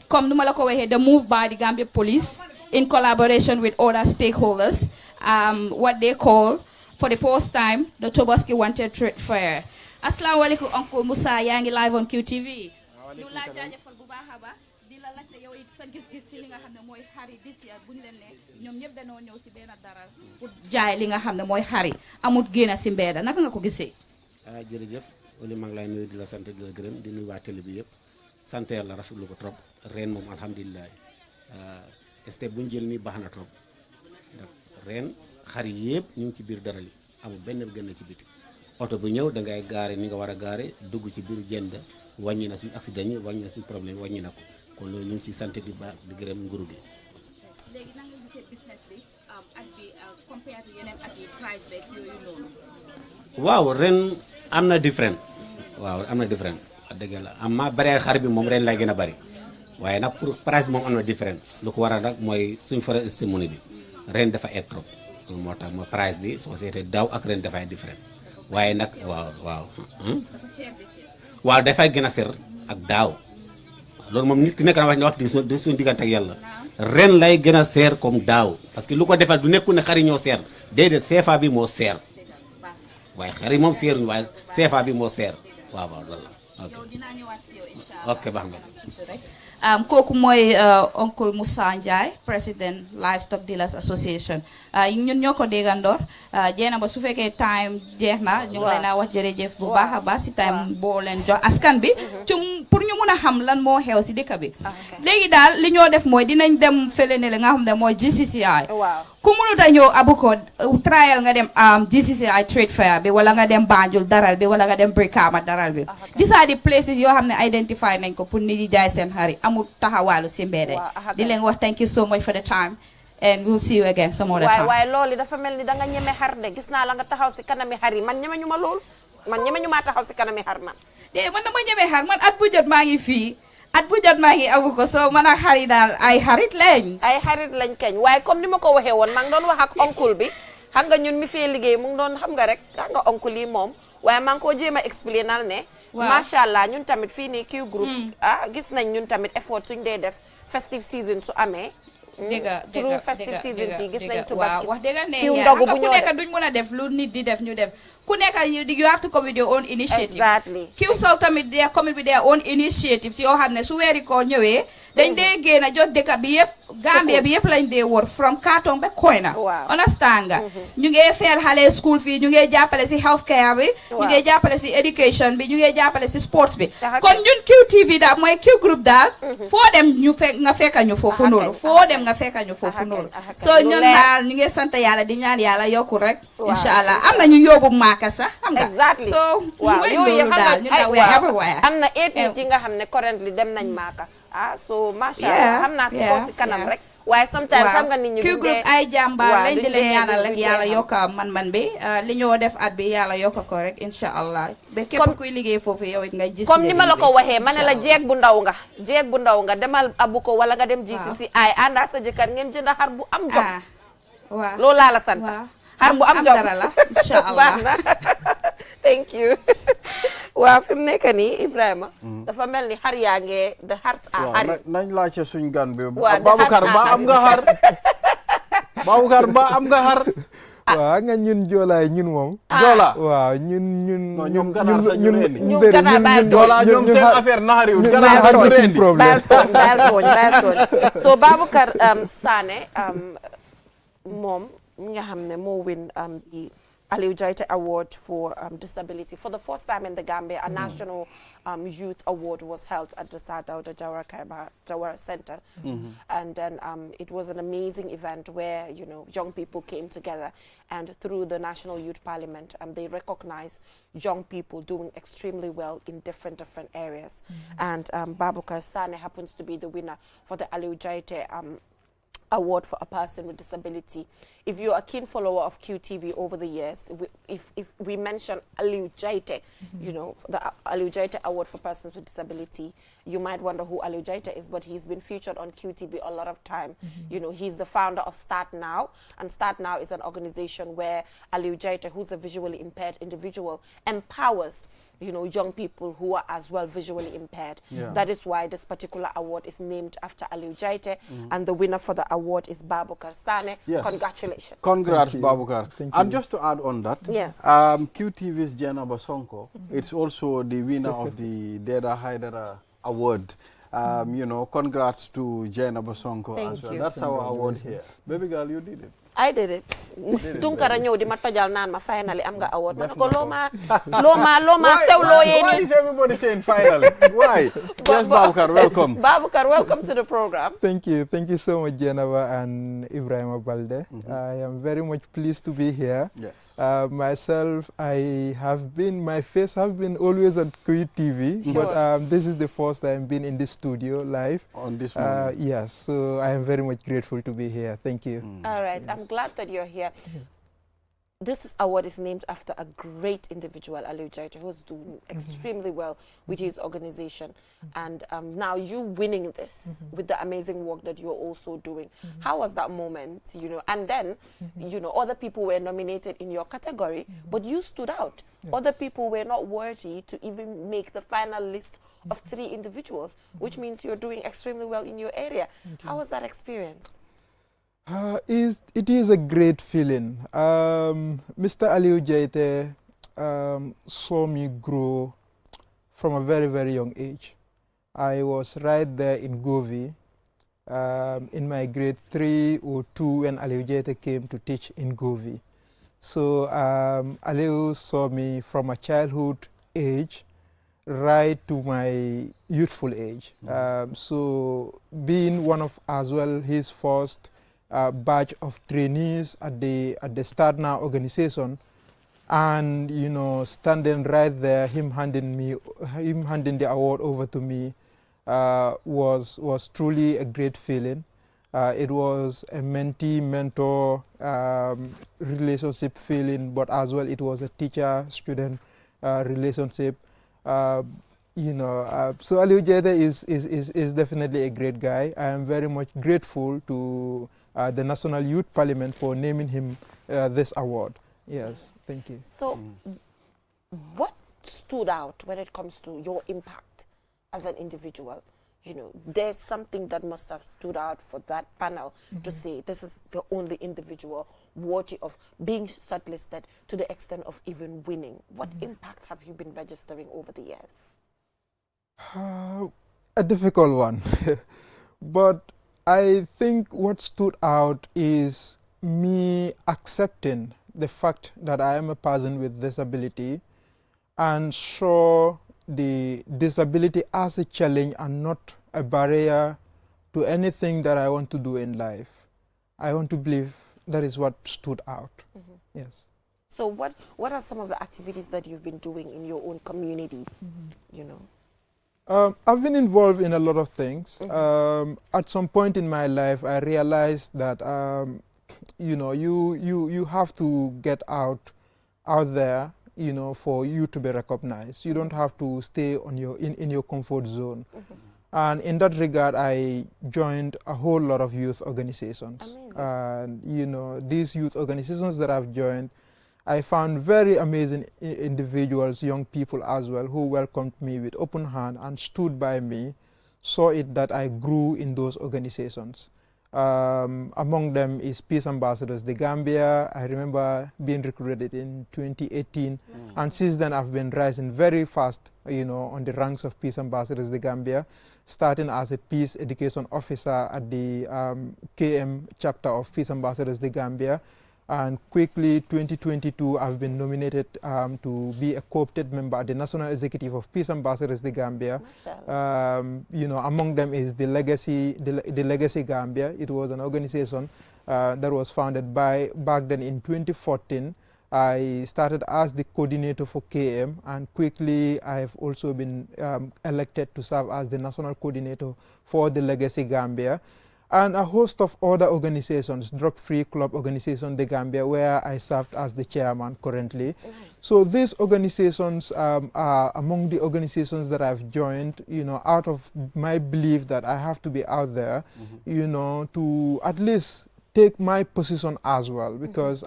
come Numalako, the move by the Gambia Police in collaboration with other stakeholders. What they call for the first time the Tobaski Wanted Trade Fair. Assalamu alaikum Uncle Musa yaa ngi live on QTV. ñu la jaajëfal bu baax a baax di la laajte yow it sa gis-gis si li nga xam ne mooy xari this year bu ñu leen ne ñoom ñëpp dañoo ñëw si benn dara pour jaay li nga xam ne mooy xari amut génn si mbedda naka nga ko gisee. jërëjëf Oli maa ngi lay nuyu di la sant di la gërëm di nuyu waa télé bi yëpp sant yàlla rafetlu ko trop ren moom alhamdulilah step bu ñu jël nii baax na trop. ren xar yi yëpp ñu ngi ci biir dara li amul benn gën na ci biti oto bu ñëw da ngay gaare ni nga war a gaare dugg ci biir jënd wàññi na suñu accident yi wàññi na suñu problème wàññi na ko kon loolu ñu ngi ci sant di baax di gërëm nguuru bi. léegi nan nga gisee business bi at bi compared to yeneen at yi price beeg yooyu noonu. waaw ren am na différent waaw am na différent wax dëgg la am ma bari xar bi moom ren lay gën a bari waaye nag pour price moom am na différent lu ko waral nag mooy suñu frais estimé bi. ren dafa egg trop moo tax ma price bi soo seetee daaw ak ren dafay différent waaye nag waaw dafay gën a seer ak daaw loolu moom nit ki nekk na wax di suñu diggante ak yàlla ren lay gën a seer comme daaw parce que lu ko defal du nekku ne xari ñoo seer déedéet CFA bi moo seer waaye xari moom seeruñu waaye CFA bi moo seer waaw loolu la ok baax nga kooku mooy Uncle Musa Njai President Livestock Dealers Association ñun ñoo ko déggandoor jeena ba su fekkee time jeex na ñu ngi leen a wax jërëjëf bu baax a baax si time boo leen jox askan bi pour ñu mun a xam lan moo xew si dëkk bi léegi daal li ñoo def mooy dinañ dem fële ne la nga xam ne mooy GCCI ku mënut a ñëw Abuko trial nga dem GCCI Trade Fair bi wala nga dem Banjul daral bi wala nga dem Brikama daral bi these are the places yoo xam ne identify nañ ko pour nit yi jaay seen xari amul taxawaalu si mbedd di leen wax thank you so much for the time and we'll see you again some other time. waaye loolu dafa mel ni da nga ñeme xar de gis naa la nga taxaw si kanami xar yi man ñeme ñu ma lool man ñeme ñu maa taxaw si kanami xar man. man dama ñeme xar man at bu jot maa ngi fii at bu jot maa ngi Abuko soo man ak xarit daal ay xarit lañ. ay xarit lañ kañ waaye comme ni ma ko waxee woon maa ngi doon wax ak oncle bi xam nga ñun mi fee liggéey mu ngi doon xam nga rek xam nga oncle yi moom waaye maa ngi koo jéem a expliquer nal ne. macha allah ñun tamit fii nii Q group gis nañ ñun tamit effort suñ dee def festive season su amee. dëgg festive season yi gis nañ tubaski wax dëgg ne kiw ndogu bu ku nekk duñ mën a def lu nit di def ñu def ku nekk you have to come with your own initiative. Exactly. Qcell tamit they are coming with their own initiatives yoo xam ne su weeri koor ñëwee dañ dee génn a jot dëkk bi yëpp Gambia bi yëpp lañ dee wër from Kartong ba Koyna understand nga ñu ngee feel xale school fii ñu ngee jàppale si health care bi ñu ngee jàppale si education bi ñu ngee jàppale si sports bi kon ñun QTV daal mooy Q group daal foo dem ñu nga fekka ñu foofu noonu foo dem nga fekka ñu foofu noonu so ñun daal ñu ngee sant yàlla di ñaan yàlla yokku rek inshallah am na ñu yóbbu maaka sax xam nga so yooyu daal ñu daal we everywhere am na 8 nit yi nga xam ne currently dem nañ maaka so masha Allah xam naa si ko si kanam rek waaye sometimes xam nga nit ñi Q group ay jàmbaar lañ di leen ñaanal rek yàlla yokka man bi li ñoo def at bi yàlla yokka ko rek inshallah ba képp kuy liggéey foofu yow it nga gis comme ni ma la ko waxee ma ne la jeeg bu ndaw nga demal Abuko wala nga dem GCC ay ànda sa jëkkër ngeen jënd xar bu am jom waaw loolu laa la sant xar bu am jom dara la inshallah thank you waaw fi mu nekk nii Ibrahima dafa mel ni xar yaa nge the hearts are xar nañ laajte suñ gan bi Baboucarr ba am nga xar Baboucarr ba am nga xar waaw nga ñun joolaay ñun moom joola waaw ñun ñoom ganaar la ñu rendi ñu ganaar joola ñoom seen affaire naxariwul ganaar la ñu rendi baal tooñ so Baboucarr Sané moom mi nga xam ne moo win di Aliu Jaite Award for Disability. For the first time in the Gambia, a national youth award was held at the Sadauda Jawara Center. And then it was an amazing event where, you know, young people came together, and through the National Youth Parliament, they recognized young people doing extremely well in different areas. And Babukar Sane happens to be the winner for the Aliu Jaite award for a person with disability. If you're a keen follower of QTV over the years, if we mention Aliu Jaite, you know, the Aliu Jaite Award for Persons with Disability, you might wonder who Aliu Jaite is, but he's been featured on QTV a lot of time. You know, he's the founder of Start Now, and Start Now is an organization where Aliu Jaite, who's a visually impaired individual, empowers, you know, young people who are as well visually impaired. That is why this particular award is named after Aliu Jaite, and the winner for the award is Babukar Sane. Yes. Congratulations. Congrats, Thank you. Babukar. Thank And you. just to add on that, Yes. QTV's Jana Basonko, it's also the winner of the Deda Haidara Award. You know, congrats to Jana Basonko Thank as well. you. That's our award here. Baby girl, you did it. I did it. Tunkara ñëw di ma tojal naan ma finally am nga award. Ma ne ko Definitely. loma sew loo yee Why nii. is everybody saying finally? Why? Yes, Babukar, welcome. Babukar, welcome to the program. Thank you. Thank you so much, Jenava and Ibrahim Balde. I am very much pleased to be here. Yes. Myself, my face have been always at Kuwait TV, but this is the first time being in this studio live. On this morning. Yes, so I am very much grateful to be here. Thank you. All right, I'm glad that you're here. This award is named after a great individual, Aliu Jaite, who's doing extremely well with his organization. And now you winning this with the amazing work that you're also doing. How was that moment, you know? And then, you know, other people were nominated in your category, but you stood out. Other people were not worthy to even make the final list of 3 individuals, which means you're doing extremely well in your area. How was that experience? It is a great feeling. Mr. Aliu Jaite saw me grow from a very, very young age. I was right there in Govi in my grade 3 or 2 when Aliu Jaite came to teach in Govi. So Aliu saw me from a childhood age right to my youthful age. So being one of as well his first batch of trainees at the Start Now organization, and you know, standing right there, him handing the award over to me was truly a great feeling. It was a mentee-mentor relationship feeling, but as well it was a teacher-student relationship. You know, so Aliu Jaite is definitely a great guy. I am very much grateful to the National Youth Parliament for naming him this award. Yes, thank you. So, what stood out when it comes to your impact as an individual? You know, there's something that must have stood out for that panel to say this is the only individual worthy of being shortlisted to the extent of even winning. What impact have you been registering over the years? A difficult one. But I think what stood out is me accepting the fact that I am a person with disability and show the disability as a challenge and not a barrier to anything that I want to do in life. I want to believe that is what stood out. Yes. So what are some of the activities that you've been doing in your own community, you know? I've been involved in a lot of things. At some point in my life, I realized that you know, you have to get out there, you know, for you to be recognized. You don't have to stay on in your comfort zone. And in that regard, I joined a whole lot of youth organizations. Amazing. And you know, these youth organizations that I've joined, I found very amazing individuals, young people as well, who welcomed me with open hand and stood by me, saw it that I grew in those organizations. Among them is Peace Ambassadors, the Gambia. I remember being recruited in 2018, and since then I've been rising very fast, you know, on the ranks of Peace Ambassadors, the Gambia, starting as a Peace Education Officer at the KM chapter of Peace Ambassadors, the Gambia. And quickly, 2022, I've been nominated to be a co-opted member at the National Executive of Peace Ambassadors, the Gambia. You know, among them is the Legacy Gambia. It was an organization that was founded back then in 2014. I started as the coordinator for KM, and quickly I've also been elected to serve as the national coordinator for the Legacy Gambia, and a host of other organizations, drug-free club organization, the Gambia, where I served as the chairman currently. Nice. So these organizations are among the organizations that I've joined, you know, out of my belief that I have to be out there, you know, to at least take my position as well, because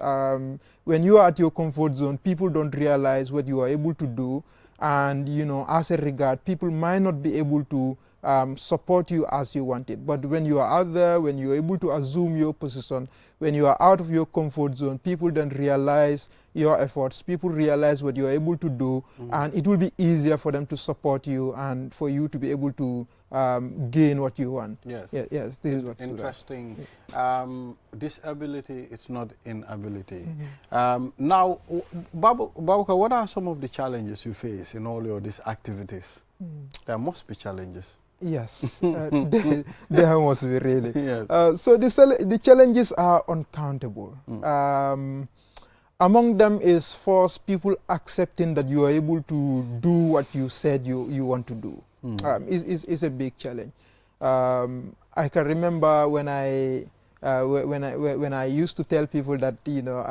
when you are at your comfort zone, people don't realize what you are able to do, and you know, as a regard, people might not be able to support you as you want it. But when you are out there, when you're able to assume your position, when you are out of your comfort zone, people then realize your efforts, people realize what you're able to do, and it will be easier for them to support you and for you to be able to gain what you want. Yes. Yes, this is what's interesting. Disability, it's not inability. Now, Babuka, what are some of the challenges you face in all these activities? There must be challenges. Yes, there must be really. Yes. So the challenges are uncountable. Among them is first people accepting that you are able to do what you said you want to do. Is a big challenge. I can remember when I used to tell people that, you know,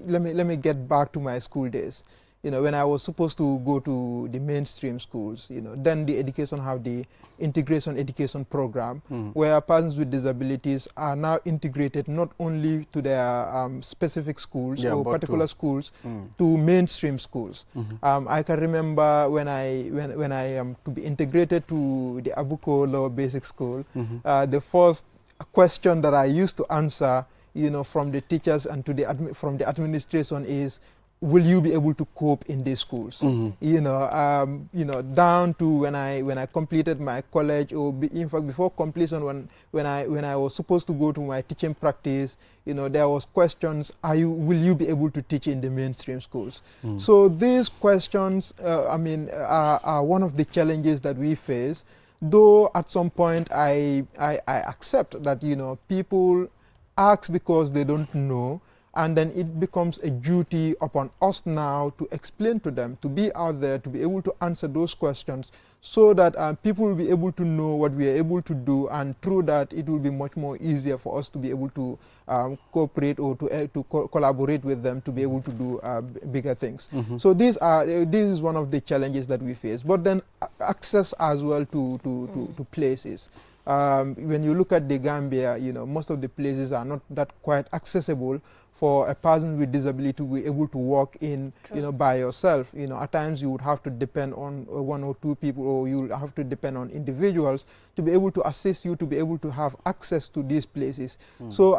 let me get back to my school days. You know, when I was supposed to go to the mainstream schools, you know, then the education have the integration education program, where persons with disabilities are now integrated not only to their specific schools or particular schools, to mainstream schools. I can remember when I am to be integrated to the Abuko Lower Basic School, the first question that I used to answer, you know, from the teachers and to from the administration is, will you be able to cope in these schools? You know, down to when I completed my college, or in fact before completion, when I was supposed to go to my teaching practice, you know, there was questions: will you be able to teach in the mainstream schools? So these questions, are one of the challenges that we face. Though at some point I accept that, you know, people ask because they don't know. And then it becomes a duty upon us now to explain to them, to be out there, to be able to answer those questions, so that people will be able to know what we are able to do, and through that it will be much more easier for us to be able to cooperate or to collaborate with them to be able to do bigger things. So this is one of the challenges that we face. But then access as well to places. When you look at the Gambia, you know, most of the places are not that quite accessible for a person with disability to be able to walk in, you know, by yourself. You know, at times you would have to depend on one or two people, or you will have to depend on individuals to be able to assist you to be able to have access to these places. So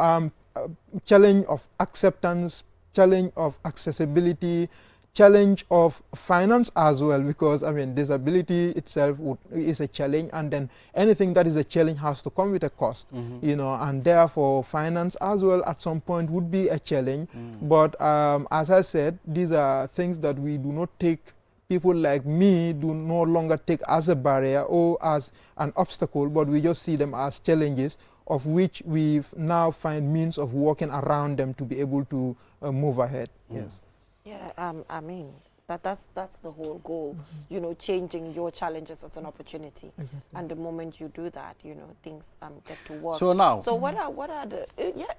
challenge of acceptance, challenge of accessibility, challenge of finance as well, because I mean, disability itself is a challenge, and then anything that is a challenge has to come with a cost, you know, and therefore finance as well at some point would be a challenge. But as I said, these are things that we do not take, people like me do no longer take as a barrier or as an obstacle, but we just see them as challenges of which we now find means of working around them to be able to move ahead. Yes. Yeah, I mean, that's the whole goal, you know, changing your challenges as an opportunity. And the moment you do that, you know, things get to work. So now, what are the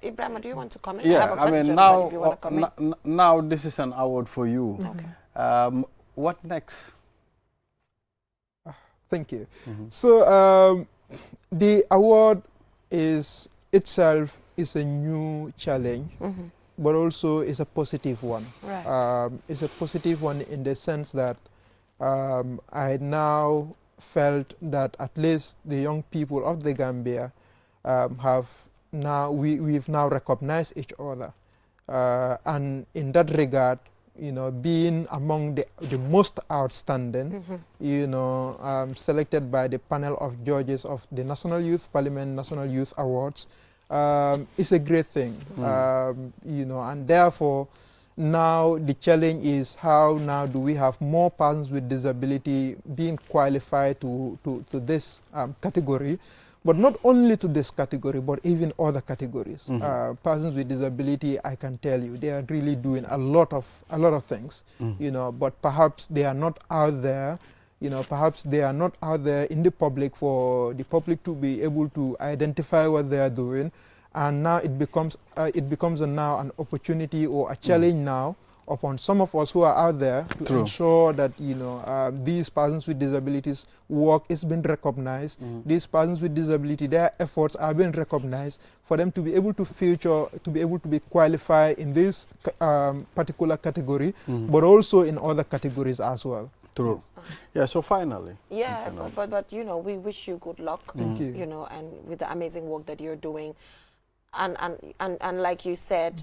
Ibrahima, do you want to comment? Yeah, I mean, now if you want to comment. now this is an award for you. Okay. What next? Thank you. So the award itself is a new challenge, but also is a positive one. Right. It's a positive one in the sense that I now felt that at least the young people of the Gambia we've now recognized each other, and in that regard, you know, being among the most outstanding, you know, selected by the panel of judges of the National Youth Parliament National Youth Awards, is a great thing. You know, and therefore, now the challenge is how now do we have more persons with disability being qualified to this category, but not only to this category, but even other categories. Persons with disability, I can tell you, they are really doing a lot of things, you know, but perhaps they are not out there. You know, perhaps they are not out there in the public for the public to be able to identify what they are doing, and now it becomes now an opportunity or a challenge now upon some of us who are out there to ensure that, you know, these persons with disabilities work is being recognized. These persons with disability, their efforts are being recognized for them to be able to be qualified in this particular category, but also in other categories as well. True. Yeah, so finally. Yeah, but you know, we wish you good luck. Thank you. You know, and with the amazing work that you're doing. And like you said,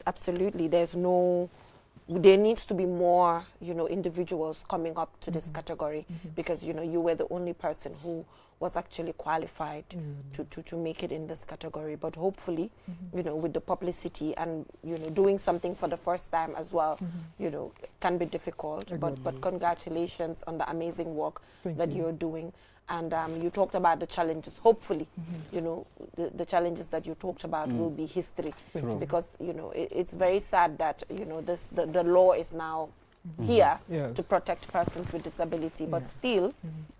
absolutely, there needs to be more, you know, individuals coming up to this category, because, you know, you were the only person who was actually qualified to make it in this category. But hopefully, you know, with the publicity and, you know, doing something for the first time as well, you know, can be difficult. But congratulations on the amazing work that you're doing. And you talked about the challenges. Hopefully, you know, the challenges that you talked about will be history. Because, you know, it's very sad that, you know, the law is now here to protect persons with disability. But still,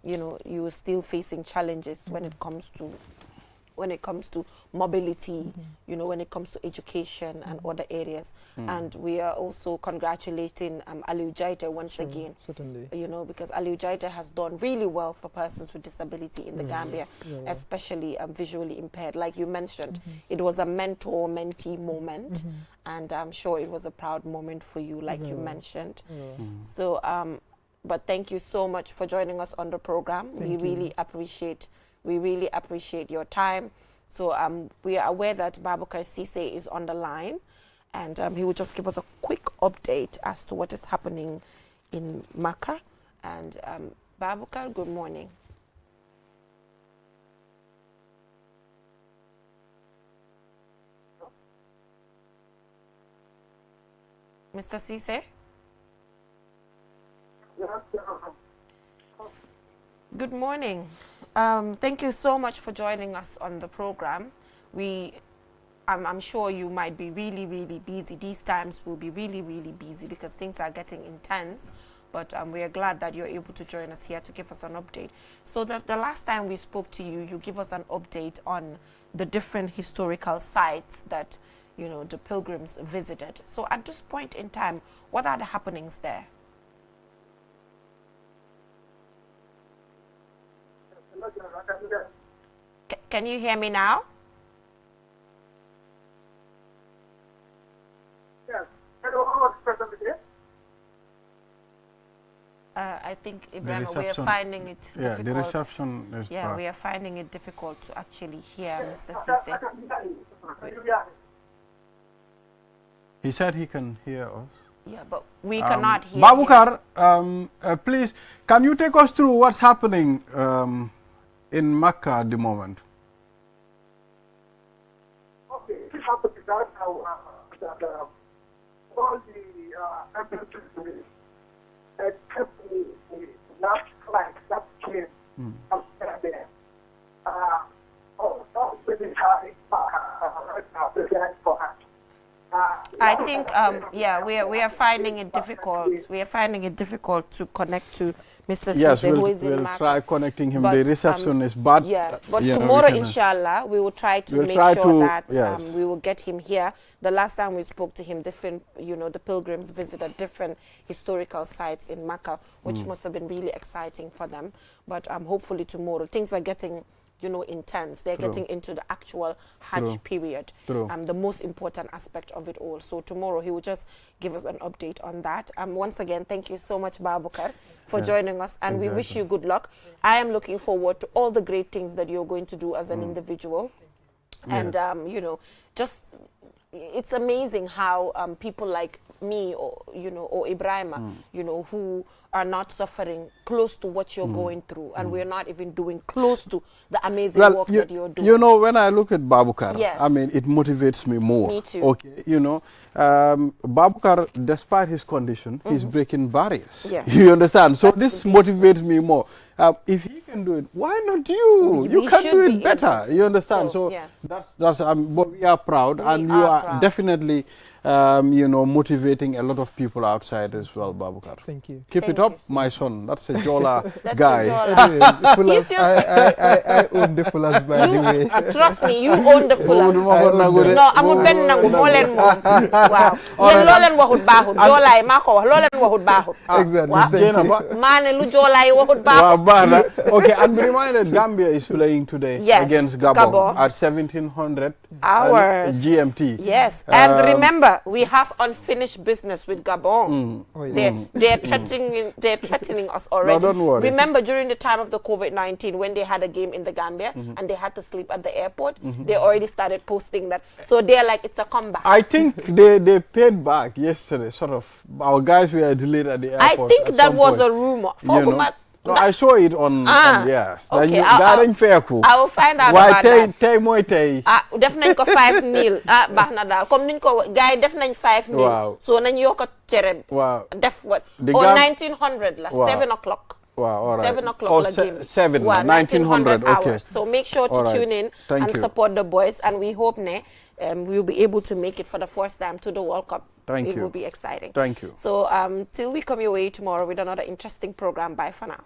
you know, you are still facing challenges when it comes to mobility, you know, when it comes to education and other areas. And we are also congratulating Aliu Jaita once again. Certainly. You know, because Aliu Jaita has done really well for persons with disability in the Gambia, especially visually impaired. Like you mentioned, it was a mentor-mentee moment, and I'm sure it was a proud moment for you, like you mentioned. So, but thank you so much for joining us on the program. We really appreciate your time. So we are aware that Babukar Sise is on the line, and he will just give us a quick update as to what is happening in Maka. And Babukar, good morning. Mr. Sise? Good morning. Thank you so much for joining us on the program. I'm sure you might be really, really busy. These times will be really, really busy because things are getting intense. But we are glad that you're able to join us here to give us an update. So the last time we spoke to you, you gave us an update on the different historical sites that, you know, the pilgrims visited. So at this point in time, what are the happenings there? Can you hear me now? Yes. I think, Ibrahim, we are finding it difficult. Yeah, the reception is bad. We are finding it difficult to actually hear Mr. Sise. He said he can hear us. Yeah, but we cannot hear Babukar, please, can you take us through what's happening in Makkah at the moment? Okay, this happened that all the ambulances except the last flight that came from there. All the military prepared for us. I think, yeah, we are finding it difficult. We are finding it difficult to connect to Mr. Yes, Sise, who is in we'll Makkah. try connecting him. But, the reception is bad. Yeah, but yeah, tomorrow, inshallah, we will try to make sure that we will get him here. The last time we spoke to him, different, you know, the pilgrims visited different historical sites in Makkah, which must have been really exciting for them. But hopefully tomorrow, things are getting, you know, intense. They're getting into the actual Hajj period, the most important aspect of it all. So tomorrow he will just give us an update on that. Once again, thank you so much, Babukar, for joining us, and we wish you good luck. I am looking forward to all the great things that you're going to do as an individual. And, you know, just it's amazing how people like me, or or Ibrahima, who are not suffering close to what you're going through, and we're not even doing close to the amazing work that you're doing. When I look at Babukar, yes. I mean, it motivates me more. Me too. Okay, Babukar, despite his condition, he's breaking barriers. Yeah. You understand? So this motivates me more. If he can do it, why not you? You can do it better. You understand? So yeah. that's but we are proud, and you are definitely motivating a lot of people outside as well, Babukar. Thank you. Keep it up, my son. That's a Jola guy. I own the Fullers, by the way. Trust me, you own the Fullers. No, I'm ben nangu molen mo. Wow. Yen lolen wahut bahut. Jola e mako lolen wahut bahut. Exactly. Thank you. Mane lu Jola e wahut bahut. Okay, and be reminded, Gambia is playing today against Gabon at 1700 hours GMT. Yes, and remember, we have unfinished business with Gabon. Oh, yes. They're threatening us already. No, don't worry. Remember, during the time of the COVID-19, when they had a game in the Gambia and they had to sleep at the airport, they already started posting that. So they're like, it's a comeback. I think they paid back yesterday. Sort of, our guys were delayed at the airport. I think that was a rumor. No, I saw it on yes. Okay, I will find out about that. Def nañ ko 5-0. Baax na daal comme niñ ko gars yi def nañ 5-0. Wow. So nañ yokk cere. Wow. Def what? Or 1900 la. Wow. 7 o'clock. Wow, all right. 7 o'clock la game. 1900 hours. okay. So make sure to tune in and support the boys, and we hope we'll be able to make it for the first time to the World Cup. Thank you. It will be exciting. Thank you. So till we come your way tomorrow with another interesting program. Bye for now.